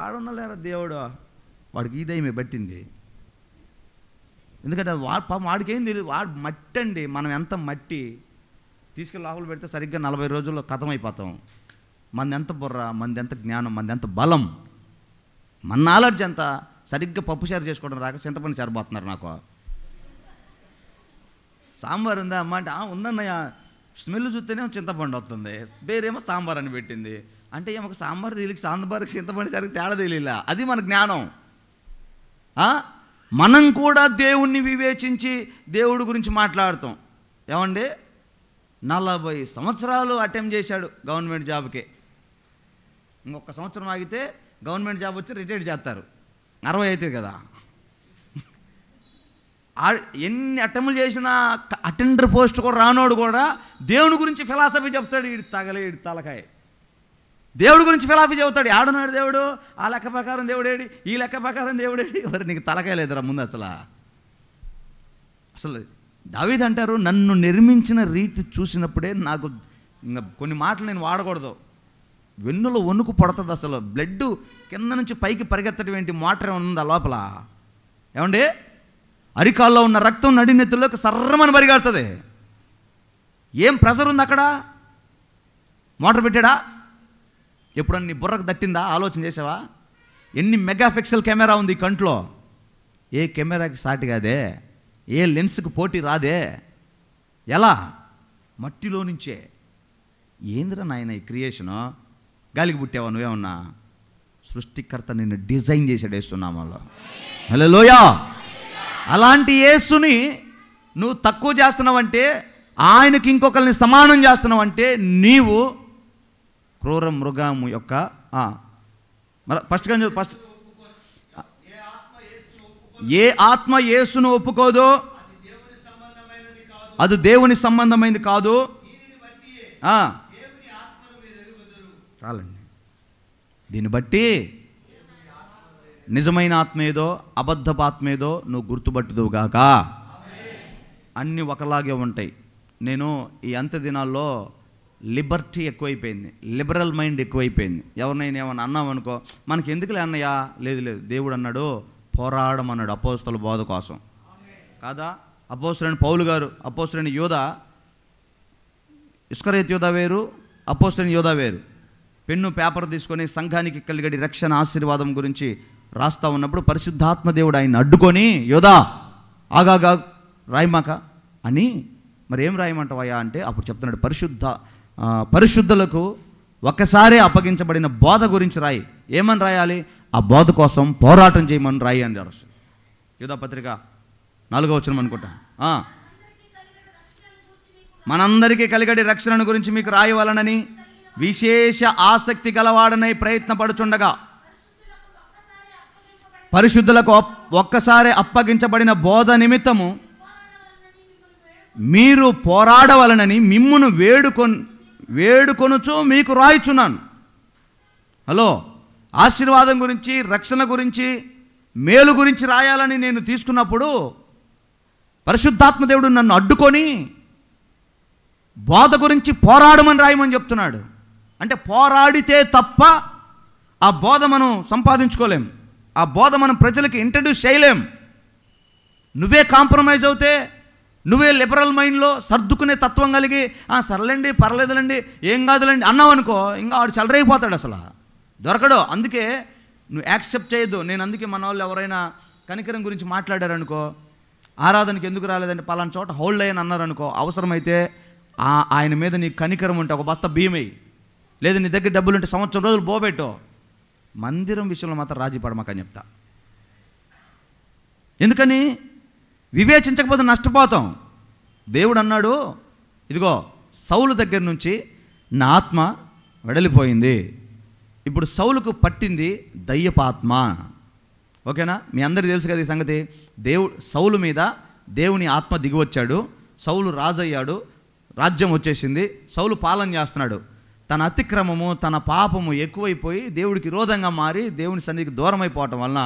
ఆడున్నలేరా దేవుడు, వాడికి ఈ దయ్యమే పట్టింది. ఎందుకంటే వాడికి ఏం తెలియదు, వాడు మట్టి అండి. మనం ఎంత మట్టి తీసుకెళ్ళి లోపల పెడితే సరిగ్గా 40 రోజుల్లో ఖతమైపోతాం. మనది ఎంత బుర్ర, మనది ఎంత జ్ఞానం, మనది ఎంత బలం, మన నాలెడ్జ్ ఎంత. సరిగ్గా పప్పు చారు చేసుకోవడం రాక చింతపండు చారిపోతున్నారు. నాకు సాంబార్ ఉందా అమ్మ అంటే ఉందన్నయ్య, స్మెల్ చూస్తేనే చింతపండు వస్తుంది, వేరేమో సాంబార్ అని పెట్టింది. అంటే ఏమో సాంబార్ తెలియక సాంబార్కి చింతపండు సరిగ్గా తేడా తెలియలే. అది మన జ్ఞానం. మనం కూడా దేవుణ్ణి వివేచించి దేవుడి గురించి మాట్లాడతాం. ఏమండి, 40 సంవత్సరాలు అటెంప్ట్ చేశాడు గవర్నమెంట్ జాబ్కే. ఇంకొక సంవత్సరం ఆగితే గవర్నమెంట్ జాబ్ వచ్చి రిటైర్ చేస్తారు. 60 అవుతుంది కదా. ఎన్ని అటెంప్ట్లు చేసినా అటెండర్ పోస్ట్ కూడా రానోడు కూడా దేవుని గురించి ఫిలాసఫీ చెప్తాడు. ఈడు తలకాయ దేవుడి గురించి ఫిలాసఫీ చెబుతాడు. ఆడున్నాడు దేవుడు, ఆ లెక్క ప్రకారం దేవుడేడి, ఈ లెక్క ప్రకారం దేవుడేడి. మరి నీకు తలకాయ లేదురా ముందు. అసలు దావీదు అంటారు, నన్ను నిర్మించిన రీతి చూసినప్పుడే నాకు ఇంకా కొన్ని మాటలు నేను వాడకూడదు, వెన్నులో వణుకు పడుతుంది. అసలు బ్లడ్ కింద నుంచి పైకి పరిగెత్తడం ఏంటి, మోటార్ ఏమైనా ఉందా లోపల? ఏమండి, అరికాల్లో ఉన్న రక్తం నడినెత్తుల్లోకి సర్రమని పరిగెడుతుంది. ఏం ప్రెషర్ ఉంది అక్కడ? మోటార్ పెట్టాడా? ఎప్పుడన్నా నీ బుర్రకు దట్టిందా? ఆలోచన చేసావా? ఎన్ని మెగాపిక్సెల్ కెమెరా ఉంది కంట్లో? ఏ కెమెరాకి సాటి కాదే, ఏ లెన్స్కి పోటీ రాదే. ఎలా? మట్టిలో నుంచే. ఏందిరా నాయన ఈ క్రియేషను? గాలికి పుట్టావా నువ్వేమన్నా? సృష్టికర్త నిన్ను డిజైన్ చేసాడు యేసునామములో. హల్లెలూయా. అలాంటి యేసుని నువ్వు తక్కువ చేస్తున్నావంటే, ఆయనకి ఇంకొకరిని సమానం చేస్తున్నావంటే నీవు క్రూర మృగము యొక్క ఫస్ట్ ఏ ఆత్మ యేసును ఒప్పుకోదో అది దేవుని సంబంధమైనది కాదు. చాలండి. దీన్ని బట్టి నిజమైన ఆత్మ ఏదో అబద్ధపు ఆత్మ ఏదో నువ్వు గుర్తుపట్టుదువుగాక. అన్నీ ఒకలాగే ఉంటాయి. నేను ఈ అంత్య దినాల్లో లిబర్టీ ఎక్కువైపోయింది, లిబరల్ మైండ్ ఎక్కువైపోయింది. ఎవరినైనా ఏమన్నా అన్నామనుకో, మనకి ఎందుకులే అన్నయ్యా, లేదు దేవుడు అన్నాడు పోరాడమన్నాడు అపోస్తల బోధ కోసం కాదా? అపోస్తలుడైన పౌలు గారు, అపోస్తలుడైన యోధ, ఇస్కరియోతు యోధ వేరు, అపోస్తలుడైన యోధ వేరు. పెన్ను పేపర్ తీసుకొని సంఘానికి కలిగడి రక్షణ ఆశీర్వాదం గురించి రాస్తా ఉన్నప్పుడు పరిశుద్ధాత్మ దేవుడు ఆయన అడ్డుకొని, యోధా ఆగాగా రాయమాక అని. మరి ఏం రాయమంటావయ్యా అంటే అప్పుడు చెప్తున్నాడు, పరిశుద్ధులకు ఒక్కసారి అప్పగించబడిన బోధ గురించి రాయి. ఏమని రాయాలి? ఆ బోధ కోసం పోరాటం చేయమని రాయి అని రాసు. యూదా పత్రిక 4వ వచనం అనుకుంటా. మనందరికీ కలిగడి రక్షణను గురించి మీకు రాయవలనని విశేష ఆసక్తి గలవాడనై ప్రయత్నపడుచుండగా పరిశుద్ధులకు ఒక్కసారి అప్పగించబడిన బోధ నిమిత్తము మీరు పోరాడవలనని మిమ్మును వేడుకొనుచు మీకు రాయిచున్నాను. హలో, ఆశీర్వాదం గురించి, రక్షణ గురించి, మేలు గురించి రాయాలని నేను తీసుకున్నప్పుడు పరిశుద్ధాత్మ దేవుడు నన్ను అడ్డుకొని బోధ గురించి పోరాడమని రాయమని చెప్తున్నాడు. అంటే పోరాడితే తప్ప ఆ బోధ మనం సంపాదించుకోలేం, ఆ బోధ మనం ప్రజలకి ఇంట్రడ్యూస్ చేయలేం. నువ్వే కాంప్రమైజ్ అవుతే, నువ్వే లిబరల్ మైండ్లో సర్దుకునే తత్వం కలిగి సర్లేండి పర్లేదులండి ఏం కాదులండి అన్నావు అనుకో, ఇంకా ఆడు చెలరైపోతాడు, అసలు దొరకడు. అందుకే నువ్వు యాక్సెప్ట్ చేయొద్దు. నేను అందుకే మన వాళ్ళు ఎవరైనా కనికరం గురించి మాట్లాడారనుకో, ఆరాధనకి ఎందుకు రాలేదంటే పలానా చోట హోల్డ్ అయ్యని అన్నారనుకో, అవసరమైతే ఆయన మీద నీ కనికరం ఉంటే ఒక బస్తా బియ్యమై, లేదు నీ దగ్గర డబ్బులు ఉంటే సంవత్సరం రోజులు బోబెట్టో, మందిరం విషయంలో మాత్రం రాజీ పడమాకని చెప్తా. ఎందుకని? వివేచించకపోతే నష్టపోతాం. దేవుడు అన్నాడు, ఇదిగో సౌలు దగ్గర నుంచి నా ఆత్మ వెడలిపోయింది. ఇప్పుడు సౌలుకు పట్టింది దయ్యపాత్మ. ఓకేనా? మీ అందరికీ తెలుసు కదా ఈ సంగతి. సౌలు మీద దేవుని ఆత్మ దిగివచ్చాడు, సౌలు రాజయ్యాడు, రాజ్యం వచ్చేసింది, సౌలు పాలన చేస్తున్నాడు. తన అతిక్రమము, తన పాపము ఎక్కువైపోయి దేవుడికి విరోధంగా మారి దేవుని సన్నిధికి దూరం అయిపోవటం వలన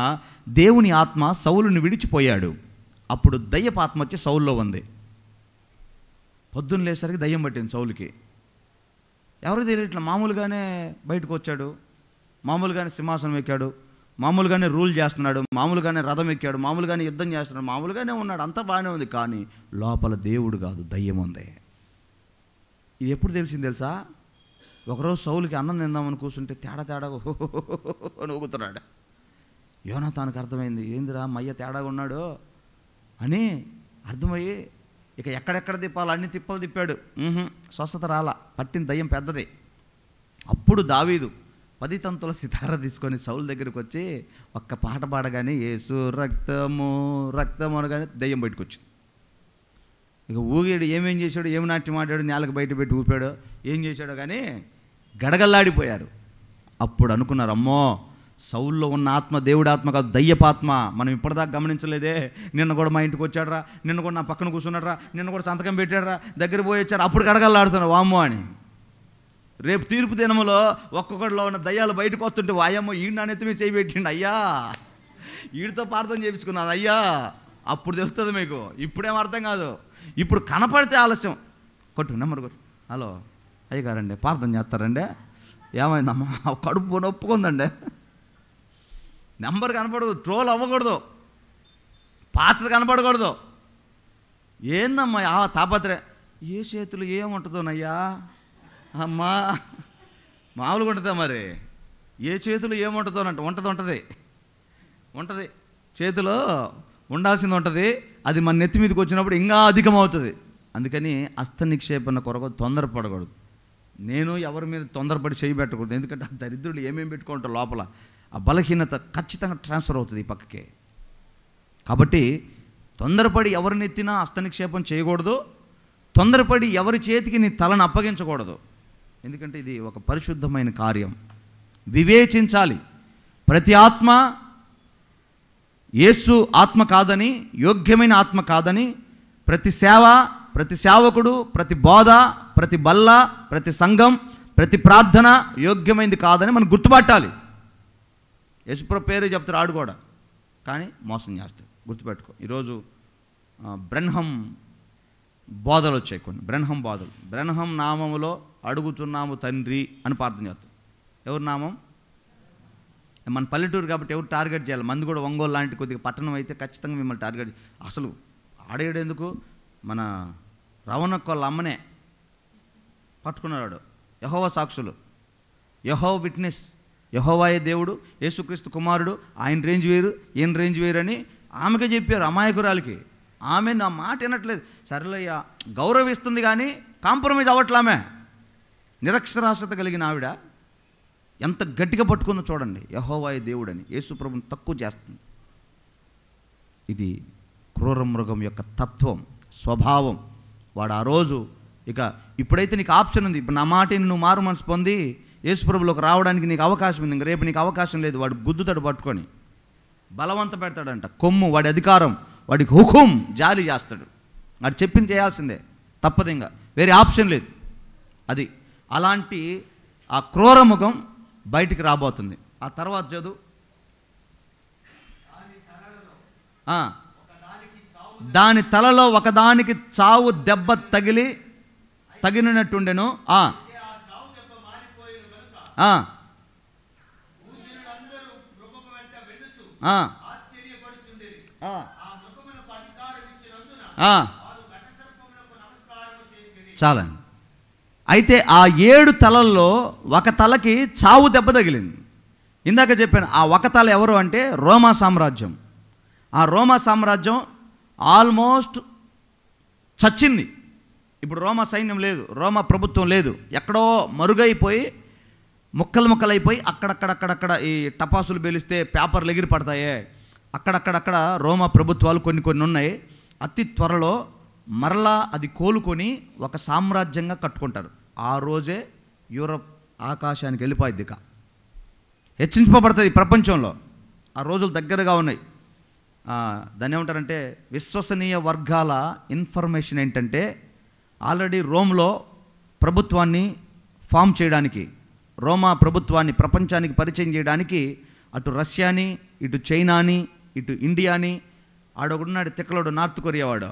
దేవుని ఆత్మ సౌలుని విడిచిపోయాడు. అప్పుడు దయ్యపాత్మ వచ్చి సౌల్లో ఉంది. పొద్దున్న లేసరికి దయ్యం పట్టింది సౌలుకి. ఎవరికి తెలియట్లా, మామూలుగానే బయటకు వచ్చాడు, మామూలుగానే సింహాసనం ఎక్కాడు, మామూలుగానే రూల్ చేస్తున్నాడు, మామూలుగానే రథం ఎక్కాడు, మామూలుగానే యుద్ధం చేస్తున్నాడు, మామూలుగానే ఉన్నాడు, అంతా బాగానే ఉంది. కానీ లోపల దేవుడు కాదు, దయ్యం ఉంది. ఇది ఎప్పుడు తెలిసింది తెలుసా? ఒకరోజు సౌలుకి అన్నం తిందామని కూర్చుంటే తేడా నవ్వుతున్నాడు. యోనాతానుకు అర్థమైంది, ఏందిరా మయ్య తేడాగా ఉన్నాడు అని అర్థమయ్యి ఇక ఎక్కడెక్కడ తిప్పాలి అన్ని తిప్పలు తిప్పాడు. స్వస్థత రాలా, పట్టిన దయ్యం పెద్దది. అప్పుడు దావీదు 10 తంతుల సితార తీసుకొని సౌలు దగ్గరికి వచ్చి ఒక్క పాట పాడగానే యేసు రక్తము రక్తము అనగానే దయ్యం బయటకు వచ్చింది. ఇక ఊగాడు, ఏమేం చేశాడు, ఏమి నాట్యం ఆడాడు, నేలకు బయట పెట్టి ఊపాడు, ఏం చేశాడో కానీ గడగల్లాడిపోయారు. అప్పుడు అనుకున్నారు, అమ్మో సౌల్లో ఉన్న ఆత్మ దేవుడి ఆత్మ కాదు, దయ్యపాత్మ. మనం ఇప్పటిదాకా గమనించలేదే. నిన్న కూడా మా ఇంటికి వచ్చాడరా, నిన్న కూడా నా పక్కన కూర్చున్నాడరా, నిన్న కూడా సంతకం పెట్టాడరా, దగ్గర పోయి వచ్చారు, అప్పుడు గడగల్లాడుతున్నారు వామ్మో అని. రేపు తీర్పు దినములో ఒక్కొక్కడిలో ఉన్న దయ్యాలు బయటకు వస్తుంటే వాయమ్మో ఈడు నా నెత్తి మీద చేయి పెట్టిండు అయ్యా, వీడితో ప్రార్థన చేయించుకున్నాను అయ్యా, అప్పుడు తెలుస్తుంది మీకు. ఇప్పుడేం అర్థం కాదు, ఇప్పుడు కనపడితే ఆలస్యం. కొట్టు నెంబర్ కొట్టు. హలో అయ్యగారండి ప్రార్థన చేస్తారండి, ఏమైందమ్మా కడుపు నొప్పుకుందండి. నెంబర్ కనపడదు, ట్రోల్ అవ్వకూడదు, పాస్టర్ కనపడకూడదు. ఏందమ్మా ఆ తాపత్రయ, ఏ చేతులు ఏముంటుందోనయ్యా అమ్మా, మామూలుగా ఉంటుందా మరి? ఏ చేతులు ఏముంటుందోనంట, ఉంటుంది చేతిలో ఉండాల్సింది ఉంటుంది. అది మన నెత్తి మీదకి వచ్చినప్పుడు ఇంకా అధికమవుతుంది. అందుకని హస్త నిక్షేపణ కొరకు తొందరపడకూడదు. నేను ఎవరి మీద తొందరపడి చేయబెట్టకూడదు. ఎందుకంటే ఆ దరిద్రులు ఏమేమి పెట్టుకుంటారు లోపల, ఆ బలహీనత ఖచ్చితంగా ట్రాన్స్ఫర్ అవుతుంది ఈ పక్కకే. కాబట్టి తొందరపడి ఎవరిని ఎత్తినా హస్త నిక్షేపం చేయకూడదు, తొందరపడి ఎవరి చేతికి నీ తలను అప్పగించకూడదు. ఎందుకంటే ఇది ఒక పరిశుద్ధమైన కార్యం. వివేచించాలి. ప్రతి ఆత్మ యేసు ఆత్మ కాదని, యోగ్యమైన ఆత్మ కాదని, ప్రతి సేవ, ప్రతి సేవకుడు, ప్రతి బోధ, ప్రతి బల్ల, ప్రతి సంఘం, ప్రతి ప్రార్థన యోగ్యమైనది కాదని మనం గుర్తుపట్టాలి. యేసుప్రభు పేరు చెప్తారు ఆడు కూడా, కానీ మోసం చేస్తాడు. గుర్తుపెట్టుకో. ఈరోజు బ్రెన్హం బోధలు వచ్చాయి కొన్ని, బ్రెన్హం బోధలు. బ్రెన్హం నామములో అడుగుతున్నాము తండ్రి అని ప్రార్థన చేస్తాం. ఎవరి నామం? మన పల్లెటూరు కాబట్టి ఎవరు టార్గెట్ చేయాలి? మంది కూడా ఒంగోలు లాంటి కొద్దిగా పట్టణం అయితే ఖచ్చితంగా మిమ్మల్ని టార్గెట్. అసలు ఆడేడెందుకు? మన రవణక్క వాళ్ళ అమ్మనే పట్టుకున్నాడు. యెహోవా సాక్షులు, యెహోవా విట్నెస్, యెహోవాయే దేవుడు, యేసుక్రీస్తు కుమారుడు, ఆయన రేంజ్ వేరు, ఈయన రేంజ్ వేరు అని ఆమెకే చెప్పారు, అమాయకురాలికి. ఆమె నా మాట వినట్లేదు. సరేలయ్యా గౌరవిస్తుంది కానీ కాంప్రమైజ్ అవ్వట్లామే. నిరక్షరాస్యత కలిగిన ఆవిడ ఎంత గట్టిగా పట్టుకుందో చూడండి. యెహోవాయే దేవుడని యేసు ప్రభుని తక్కువ చేస్తుంది. ఇది క్రూర మృగం యొక్క తత్వం, స్వభావం. వాడు ఆ రోజు ఇక ఇప్పుడైతే నీకు ఆప్షన్ ఉంది. ఇప్పుడు నా మాటని నువ్వు మారు మనసు పొంది యేసు ప్రభులోకి రావడానికి నీకు అవకాశం ఉంది. ఇంక రేపు నీకు అవకాశం లేదు. వాడు గుద్దుతాడు పట్టుకొని. బలవంత పెడతాడంట. కొమ్ము వాడి అధికారం, వాడికి హుకుం జారీ చేస్తాడు. వాడు చెప్పింది చేయాల్సిందే, తప్పదు, ఇంకా వేరే ఆప్షన్ లేదు. అది అలాంటి ఆ క్రూరముఖం బయటికి రాబోతుంది. ఆ తర్వాత చదువు. దాని తలలో ఒకదానికి చావు దెబ్బ తగిలినట్టుండెను. చాలండి. అయితే ఆ 7 తలల్లో ఒక తలకి చావు దెబ్బ తగిలింది. ఇందాక చెప్పాను, ఆ ఒక తల ఎవరు అంటే రోమా సామ్రాజ్యం. ఆ రోమా సామ్రాజ్యం ఆల్మోస్ట్ చచ్చింది. ఇప్పుడు రోమా సైన్యం లేదు, రోమా ప్రభుత్వం లేదు, ఎక్కడో మరుగైపోయి ముక్కలైపోయి అక్కడక్కడ ఈ టపాసులు పేలిస్తే పేపర్లు ఎగిరి పడతాయే, అక్కడక్కడ రోమా ప్రభుత్వాలు కొన్ని ఉన్నాయి. అతి త్వరలో మరలా అది కోలుకొని ఒక సామ్రాజ్యంగా కట్టుకుంటారు. ఆ రోజే యూరప్ ఆకాశానికి వెళ్ళిపోయిద్ది, ఇక హెచ్చించబడుతుంది ప్రపంచంలో. ఆ రోజులు దగ్గరగా ఉన్నాయి. దాన్ని ఏమంటారంటే, విశ్వసనీయ వర్గాల ఇన్ఫర్మేషన్ ఏంటంటే, ఆల్రెడీ రోమ్లో ప్రభుత్వాన్ని ఫామ్ చేయడానికి, రోమా ప్రభుత్వాన్ని ప్రపంచానికి పరిచయం చేయడానికి అటు రష్యాని, ఇటు చైనాని, ఇటు ఇండియాని, ఆడొకడున్నాడు తిక్కలోడు నార్త్ కొరియా వాడు,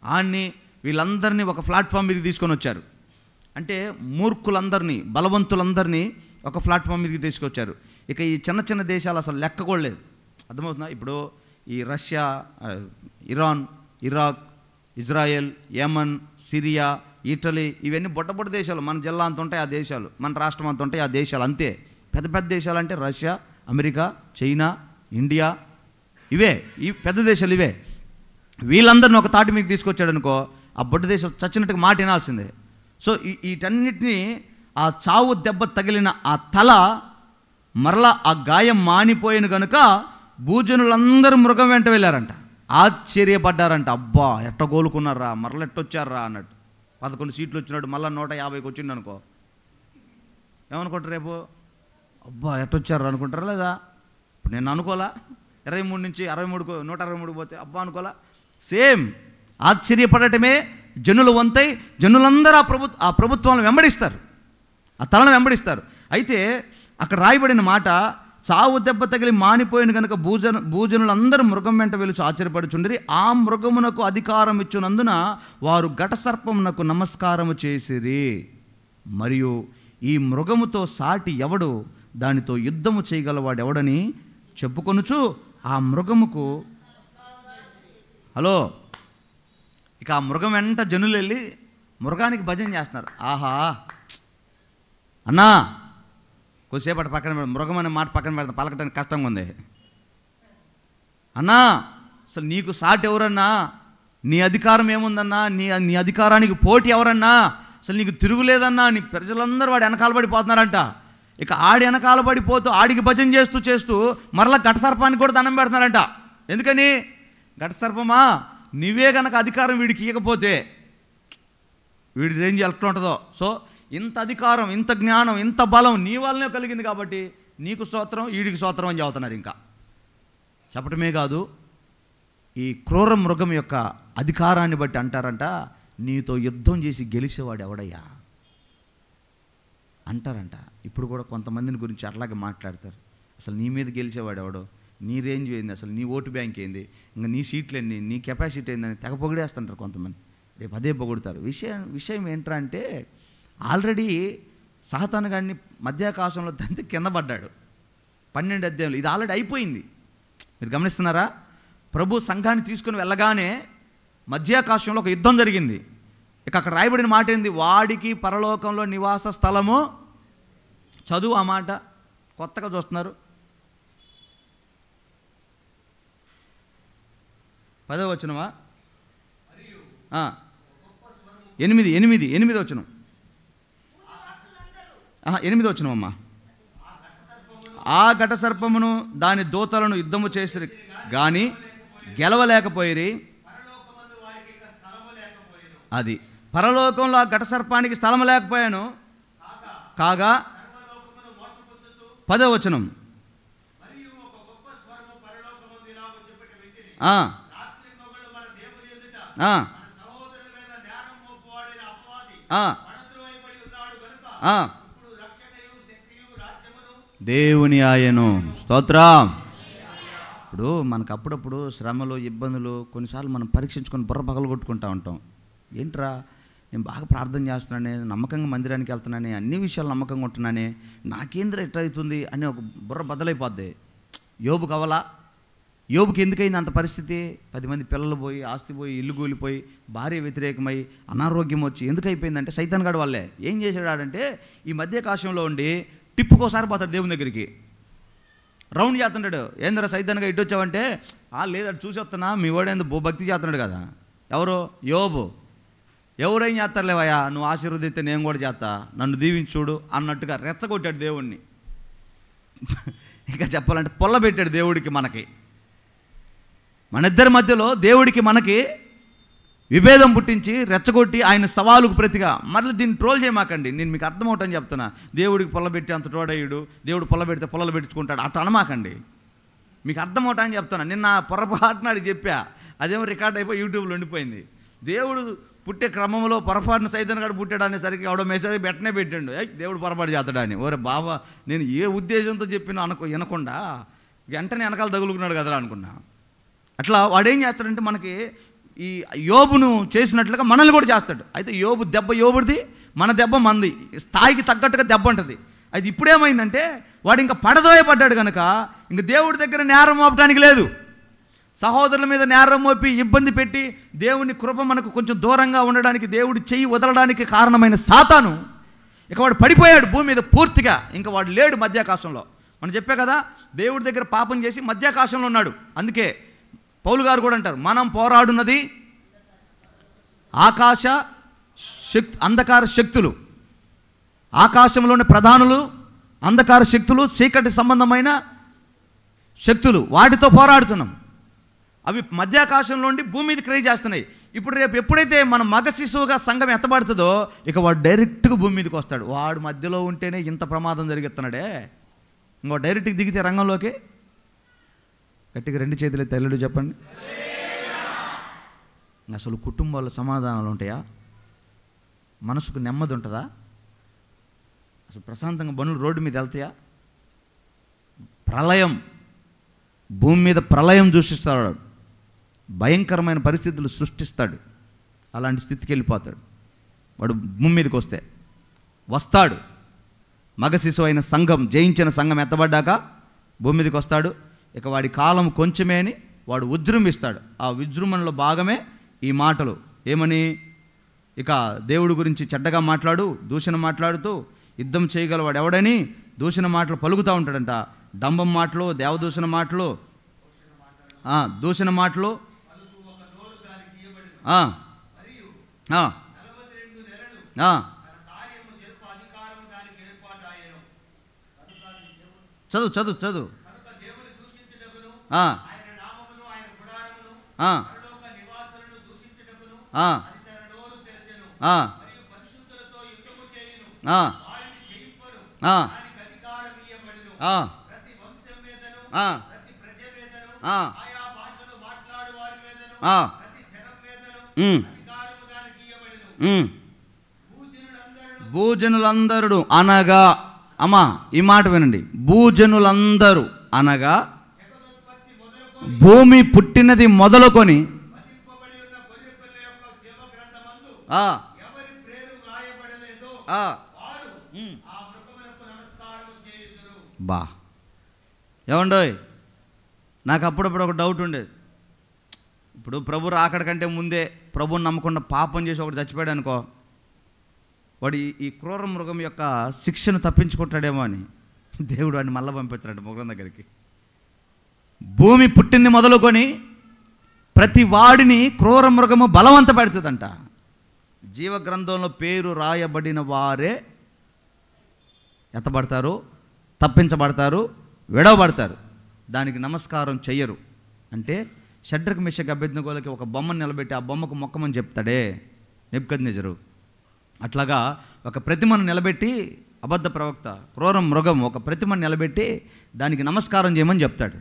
ఆన్ని వీళ్ళందరినీ ఒక ప్లాట్ఫామ్ మీదకి తీసుకొని వచ్చారు. అంటే మూర్ఖులందరినీ, బలవంతులందరినీ ఒక ప్లాట్ఫామ్ మీదకి తీసుకొచ్చారు. ఇక ఈ చిన్న దేశాలు అసలు లెక్క కూడా లేదు. అర్థమవుతుందా? ఇప్పుడు ఈ Russia, Iran, Iraq, Israel, Yemen, Syria, Italy, ఇవన్నీ బొట్ట దేశాలు. మన జిల్లా అంత ఉంటాయి ఆ దేశాలు, మన రాష్ట్రం అంత ఉంటాయి ఆ దేశాలు, అంతే. పెద్ద దేశాలు అంటే రష్యా, అమెరికా, చైనా, ఇండియా, ఇవే ఈ పెద్ద దేశాలు ఇవే. వీళ్ళందరినీ ఒక తాటి మీకు తీసుకొచ్చాడు అనుకో, ఆ బొట్ట దేశాలు చచ్చినట్టుగా మాట వినాల్సిందే. సో వీటన్నిటినీ, ఆ చావు దెబ్బ తగిలిన ఆ తల మరలా ఆ గాయం మానిపోయిన కనుక భూజనులందరూ మృగం వెంట వెళ్ళారంట. ఆశ్చర్యపడ్డారంట. అబ్బా ఎట్ట కోలుకున్నారా, మరల ఎట్టొచ్చారా అన్నట్టు. 11 సీట్లు వచ్చినాడు, మళ్ళీ 150కి వచ్చిండు అనుకో, ఏమనుకుంటారు రేపు? అబ్బా ఎట్టొచ్చారా అనుకుంటారా లేదా? ఇప్పుడు నేను అనుకోలా, 23 నుంచి 63కు 163కు పోతే అబ్బా అనుకోలా. సేమ్ ఆశ్చర్యపడటమే జనుల వంతై జనులందరూ ఆ ప్రభుత్వాలను వెంబడిస్తారు, ఆ తలను వెంబడిస్తారు. అయితే అక్కడ రాయబడిన మాట, చావు దెబ్బ తగిలి మానిపోయిన కనుక భూజనులందరూ మృగం వెంట వెలుచు ఆశ్చర్యపడుచుండిరి. ఆ మృగమునకు అధికారం ఇచ్చినందున వారు ఘటసర్పమునకు నమస్కారము చేసిరి. మరియు ఈ మృగముతో సాటి ఎవడు, దానితో యుద్ధము చేయగలవాడు ఎవడని చెప్పుకొనుచు ఆ మృగముకు హలో ఇక ఆ మృగం వెంట జనులు వెళ్ళి మృగానికి భజన చేస్తున్నారు. ఆహా అన్నా కొద్దిసేపటి పక్కన మృగం అనే మాట పక్కన పెడతాం, పలకటానికి కష్టంగా ఉంది. అన్నా అసలు నీకు సాటి ఎవరన్నా, నీ అధికారం ఏముందన్నా, నీ అధికారానికి పోటీ ఎవరన్నా, అసలు నీకు తిరుగులేదన్నా, నీకు ప్రజలందరూ వాడు వెనకాల పడిపోతున్నారంట. ఇక ఆడి వెనకాల పడిపోతూ ఆడికి భజన చేస్తూ మరలా ఘటసర్పానికి కూడా దండం పెడుతున్నారంట. ఎందుకని? ఘటసర్పమా నువ్వే కనుక అధికారం వీడికి ఇవ్వకపోతే వీడి రేంజ్ ఎట్లా ఉంటుందో. సో ఇంత అధికారం, ఇంత జ్ఞానం, ఇంత బలం నీ వల్లనే కలిగింది కాబట్టి నీకు స్తోత్రం, వీడికి స్తోత్రం అని చెబుతున్నారు. ఇంకా చెప్పటమే కాదు, ఈ క్రూర మృగం యొక్క అధికారాన్ని బట్టి అంటారంట, నీతో యుద్ధం చేసి గెలిచేవాడు ఎవడయ్యా అంటారంట. ఇప్పుడు కూడా కొంతమందిని గురించి అట్లాగే మాట్లాడతారు. అసలు నీ మీద గెలిచేవాడు ఎవడో, నీ రేంజ్ ఏంది, అసలు నీ ఓటు బ్యాంక్ ఏంది, ఇంకా నీ సీట్లు ఏంది, నీ కెపాసిటీ ఏందని తెగ పొగిడేస్తుంటారు కొంతమంది. రేపు అదే పొగుడతారు. విషయం ఏంట్రా అంటే, ఆల్రెడీ సాతాను గాడిని మధ్యాకాశంలో దంతి కింద పడ్డాడు. 12 అధ్యాయులు ఇది ఆల్రెడీ అయిపోయింది. మీరు గమనిస్తున్నారా? ప్రభు సంఘాన్ని తీసుకుని వెళ్ళగానే మధ్యాకాశంలో ఒక యుద్ధం జరిగింది. ఇక అక్కడ రాయబడిన మాట ఏంది? వాడికి పరలోకంలో నివాస స్థలము. చదువు ఆ మాట, కొత్తగా చూస్తున్నారు. 10వ వచనమా? 8వ వచనం. 8వ వచనమమ్మా. ఆ ఘటసర్పమును దాని దూతలను యుద్ధము చేసిరి కానీ గెలవలేకపోయిరి. అది పరలోకంలో ఆ ఘటసర్పానికి స్థలం లేకపోయాను కాగా. 10వ వచనం. దేవుని ఆయను. స్తోత్రం. ఇప్పుడు మనకు అప్పుడప్పుడు శ్రమలు, ఇబ్బందులు, కొన్నిసార్లు మనం పరీక్షించుకొని బుర్ర పగలు కొట్టుకుంటూ ఉంటాం. ఏంట్రా, నేను బాగా ప్రార్థన చేస్తున్నానే, నమ్మకంగా మందిరానికి వెళ్తున్నానే, అన్ని విషయాలు నమ్మకంగా ఉంటున్నానే, నాకేంద్ర ఎట్లా అవుతుంది అని ఒక బుర్ర బద్దలైపోద్ది. యోబు కవలా? యోబుకి ఎందుకైంది అంత పరిస్థితి? 10 మంది పిల్లలు పోయి, ఆస్తి పోయి, ఇల్లు కూలిపోయి, భార్య వ్యతిరేకమై, అనారోగ్యం వచ్చి ఎందుకు అయిపోయిందంటే సైతాన్ గాడి వల్లే. ఏం చేశాడంటే ఈ మధ్యకాశంలో ఉండి టిప్పుకోసారి పోతాడు దేవుని దగ్గరికి, రౌండ్ చేస్తుంటాడు. ఏంద్రా సైతాన్గా ఇటు వచ్చావంటే, లేదు అటు చూసి వస్తున్నా, మీ వాడేందు భక్తి చేస్తున్నాడు కదా. ఎవరు? యోబు. ఎవరేం చేస్తారులేవయ్యా, నువ్వు ఆశీర్వదిస్తే నేను కూడా చేస్తా, నన్ను దీవించుడు అన్నట్టుగా రెచ్చగొట్టాడు దేవుణ్ణి. ఇంకా చెప్పాలంటే పొల్ల పెట్టాడు దేవుడికి మనకి. మన ఇద్దరి మధ్యలో దేవుడికి మనకి విభేదం పుట్టించి రెచ్చగొట్టి ఆయన సవాలుకు ప్రతిగా మళ్ళీ దీన్ని ట్రోల్ చేయమాకండి. నేను మీకు అర్థమవుతాను చెప్తున్నా. దేవుడికి పొల్ల పెట్టి అంత తోడయ్యుడు, దేవుడు పొల్ల పెడితే పొల్లలు పెట్టుకుంటాడు అట్లా అనమాకండి. మీకు అర్థమవుతాయని చెప్తున్నా. నిన్న పొరపాటునాడు చెప్పా, అదేమో రికార్డ్ అయిపోయి యూట్యూబ్లో ఉండిపోయింది. దేవుడు పుట్టే క్రమంలో పొరపాటున సైతాన్ గారు పుట్టాడు అనేసరికి ఎవడో మెసేజ్ వెంటనే పెట్టండు, దేవుడు పొరపాటు చేస్తాడని. ఓరే బాబా, నేను ఏ ఉద్దేశంతో చెప్పినా వినకుండా వెంటనే వెనకాల తగులుకున్నాడు కదరా అనుకున్నా. అట్లా వాడేం చేస్తాడంటే మనకి ఈ యోబును చేసినట్లుగా మనల్ని కూడా చేస్తాడు. అయితే యోబు దెబ్బ యోబుడిది, మన దెబ్బ మంది, స్థాయికి తగ్గట్టుగా దెబ్బ ఉంటుంది. అది ఇప్పుడేమైందంటే వాడు ఇంకా పడదోయపడ్డాడు కనుక ఇంక దేవుడి దగ్గర నేరం మోపడానికి లేదు. సహోదరుల మీద నేరం మోపి ఇబ్బంది పెట్టి దేవుని కృప మనకు కొంచెం దూరంగా ఉండడానికి, దేవుడి చెయ్యి వదలడానికి కారణమైన సాతాను ఇక వాడు పడిపోయాడు భూమి మీద పూర్తిగా. ఇంకా వాడు లేడు మధ్యాకాశంలో. మనం చెప్పే కదా, దేవుడి దగ్గర పాపం చేసి మధ్యాకాశంలో ఉన్నాడు. అందుకే పౌలు గారు కూడా అంటారు, మనం పోరాడున్నది ఆకాశ శక్తి, అంధకార శక్తులు, ఆకాశంలోని ప్రధానులు, అంధకార శక్తులు, చీకటి సంబంధమైన శక్తులు, వాటితో పోరాడుతున్నాం. అవి మధ్యాకాశంలో ఉండి భూమి మీద క్రియ చేస్తున్నాయి. ఇప్పుడు రేపు ఎప్పుడైతే మన మగ శిశువుగా సంఘం ఎత్తబడుతుందో ఇక వాడు డైరెక్ట్గా భూమి మీదకి వస్తాడు. వాడు మధ్యలో ఉంటేనే ఇంత ప్రమాదం జరిగిస్తున్నాడే, ఇంకో డైరెక్ట్గా దిగితే రంగంలోకి గట్టిగా 2 చేతులు తెల్లడు చెప్పండి. అసలు కుటుంబాల్లో సమాధానాలు ఉంటాయా? మనసుకు నెమ్మది ఉంటుందా? అసలు ప్రశాంతంగా బండ్లు రోడ్డు మీద వెళ్తాయా? ప్రళయం, భూమి మీద ప్రళయం సృష్టిస్తాడు, భయంకరమైన పరిస్థితులు సృష్టిస్తాడు. అలాంటి స్థితికి వెళ్ళిపోతాడు వాడు. భూమి మీదకి వస్తాడు. మగ శిశువు అయిన సంఘం, జయించిన సంఘం ఎత్తబడ్డాక భూమి మీదకి వస్తాడు. ఇక వాడి కాలం కొంచెమే అని వాడు ఉజృంభిస్తాడు. ఆ విజృంభణలో భాగమే ఈ మాటలు. ఏమని? ఇక దేవుడి గురించి చెడ్డగా దూషణ మాట్లాడుతూ యుద్ధం చేయగలవాడు ఎవడని దూషణ మాటలు పలుకుతూ ఉంటాడంట. డంబం మాటలు, దేవదూషణ మాటలు, దూషణ మాటలు, చదువు భూజనులందరూ అనగా, అమ్మా ఈ మాట వినండి, భూజనులందరూ అనగా భూమి పుట్టినది మొదలుకొని బా ఏమండోయ్, నాకు అప్పుడప్పుడు ఒక డౌట్ ఉండేది. ఇప్పుడు ప్రభు రాకడ కంటే ముందే ప్రభుని నమ్మకుండా పాపం చేసి ఒకటి చచ్చిపోయాడు అనుకో, వాడు ఈ క్రూర మృగం యొక్క శిక్షను తప్పించుకుంటాడేమో అని దేవుడు వాడిని మళ్ళీ పంపించాడు మృగం దగ్గరికి. భూమి పుట్టింది మొదలుకొని ప్రతి వాడిని క్రూర మృగము బలవంత పెడుతుందంట. జీవగ్రంథంలో పేరు రాయబడిన వారే ఎత్తబడతారు, తప్పించబడతారు, విడవబడతారు. దానికి నమస్కారం చెయ్యరు. అంటే షడ్రక్ మెషక్ అబేద్నెగోలకి ఒక బొమ్మను నిలబెట్టి ఆ బొమ్మకు మొక్కమని చెప్తాడే నెబుకద్నెజరు. అట్లాగా ఒక ప్రతిమను నిలబెట్టి, అబద్ధ ప్రవక్త క్రూర మృగం ఒక ప్రతిమను నిలబెట్టి దానికి నమస్కారం చేయమని చెప్తాడు.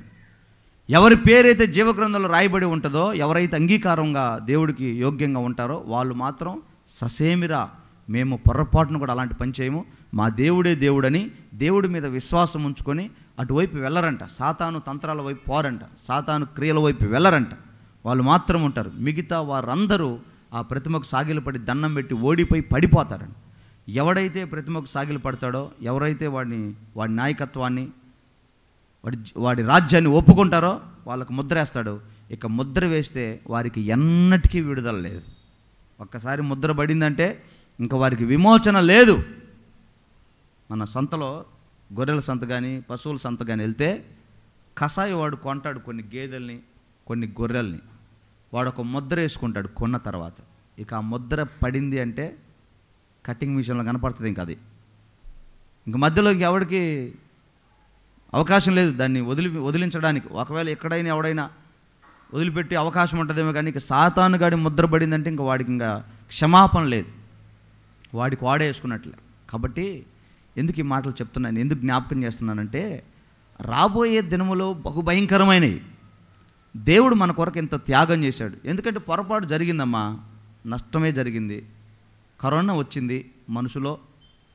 ఎవరి పేరైతే జీవగ్రంథంలో రాయబడి ఉంటుందో, ఎవరైతే అంగీకారంగా దేవుడికి యోగ్యంగా ఉంటారో వాళ్ళు మాత్రం ససేమిరా మేము పొరపాటును కూడా అలాంటి పని చేయము, మా దేవుడే దేవుడని దేవుడి మీద విశ్వాసం ఉంచుకొని అటువైపు వెళ్ళరంట. సాతాను తంత్రాల వైపు పోరంట, సాతాను క్రియల వైపు వెళ్ళరంట. వాళ్ళు మాత్రం ఉంటారు. మిగతా వారందరూ ఆ ప్రతిమకు సాగిలపడి దండం పెట్టి ఓడిపోయి పడిపోతారంట. ఎవడైతే ప్రతిమకు సాగిలు పడతాడో, ఎవరైతే వాడి నాయకత్వాన్ని వాడి రాజ్యాన్ని ఒప్పుకుంటారో వాళ్ళకు ముద్ర వేస్తాడు. ఇక ముద్ర వేస్తే వారికి ఎన్నటికీ విడుదల లేదు. ఒక్కసారి ముద్ర పడిందంటే ఇంకా వారికి విమోచన లేదు. మన సంతలో గొర్రెల సంత కానీ పశువుల సంత కానీ వెళ్తే కసాయి వాడు కొంటాడు కొన్ని గేదెల్ని, కొన్ని గొర్రెల్ని. వాడు ఒక ముద్ర వేసుకుంటాడు కొన్న తర్వాత. ఇక ఆ ముద్ర పడింది అంటే కటింగ్ మిషన్లో కనపడుతుంది. ఇంకా అది ఇంక మధ్యలో ఎవరికి అవకాశం లేదు దాన్ని వదిలించడానికి. ఒకవేళ ఎక్కడైనా ఎవడైనా వదిలిపెట్టి అవకాశం ఉంటుందేమో, కానీ ఇక సాతాను గాడి ముద్ర పడిందంటే ఇంకా వాడికి ఇంకా క్షమాపణ లేదు, వాడికి వాడే వేసుకున్నట్లే. కాబట్టి ఎందుకు ఈ మాటలు చెప్తున్నాను, ఎందుకు జ్ఞాపకం చేస్తున్నానంటే రాబోయే దినములో బహుభయంకరమైనవి. దేవుడు మన కొరకు ఇంత త్యాగం చేశాడు. ఎందుకంటే పొరపాటు జరిగిందమ్మా, నష్టమే జరిగింది. కరోనా వచ్చింది, మనుషులో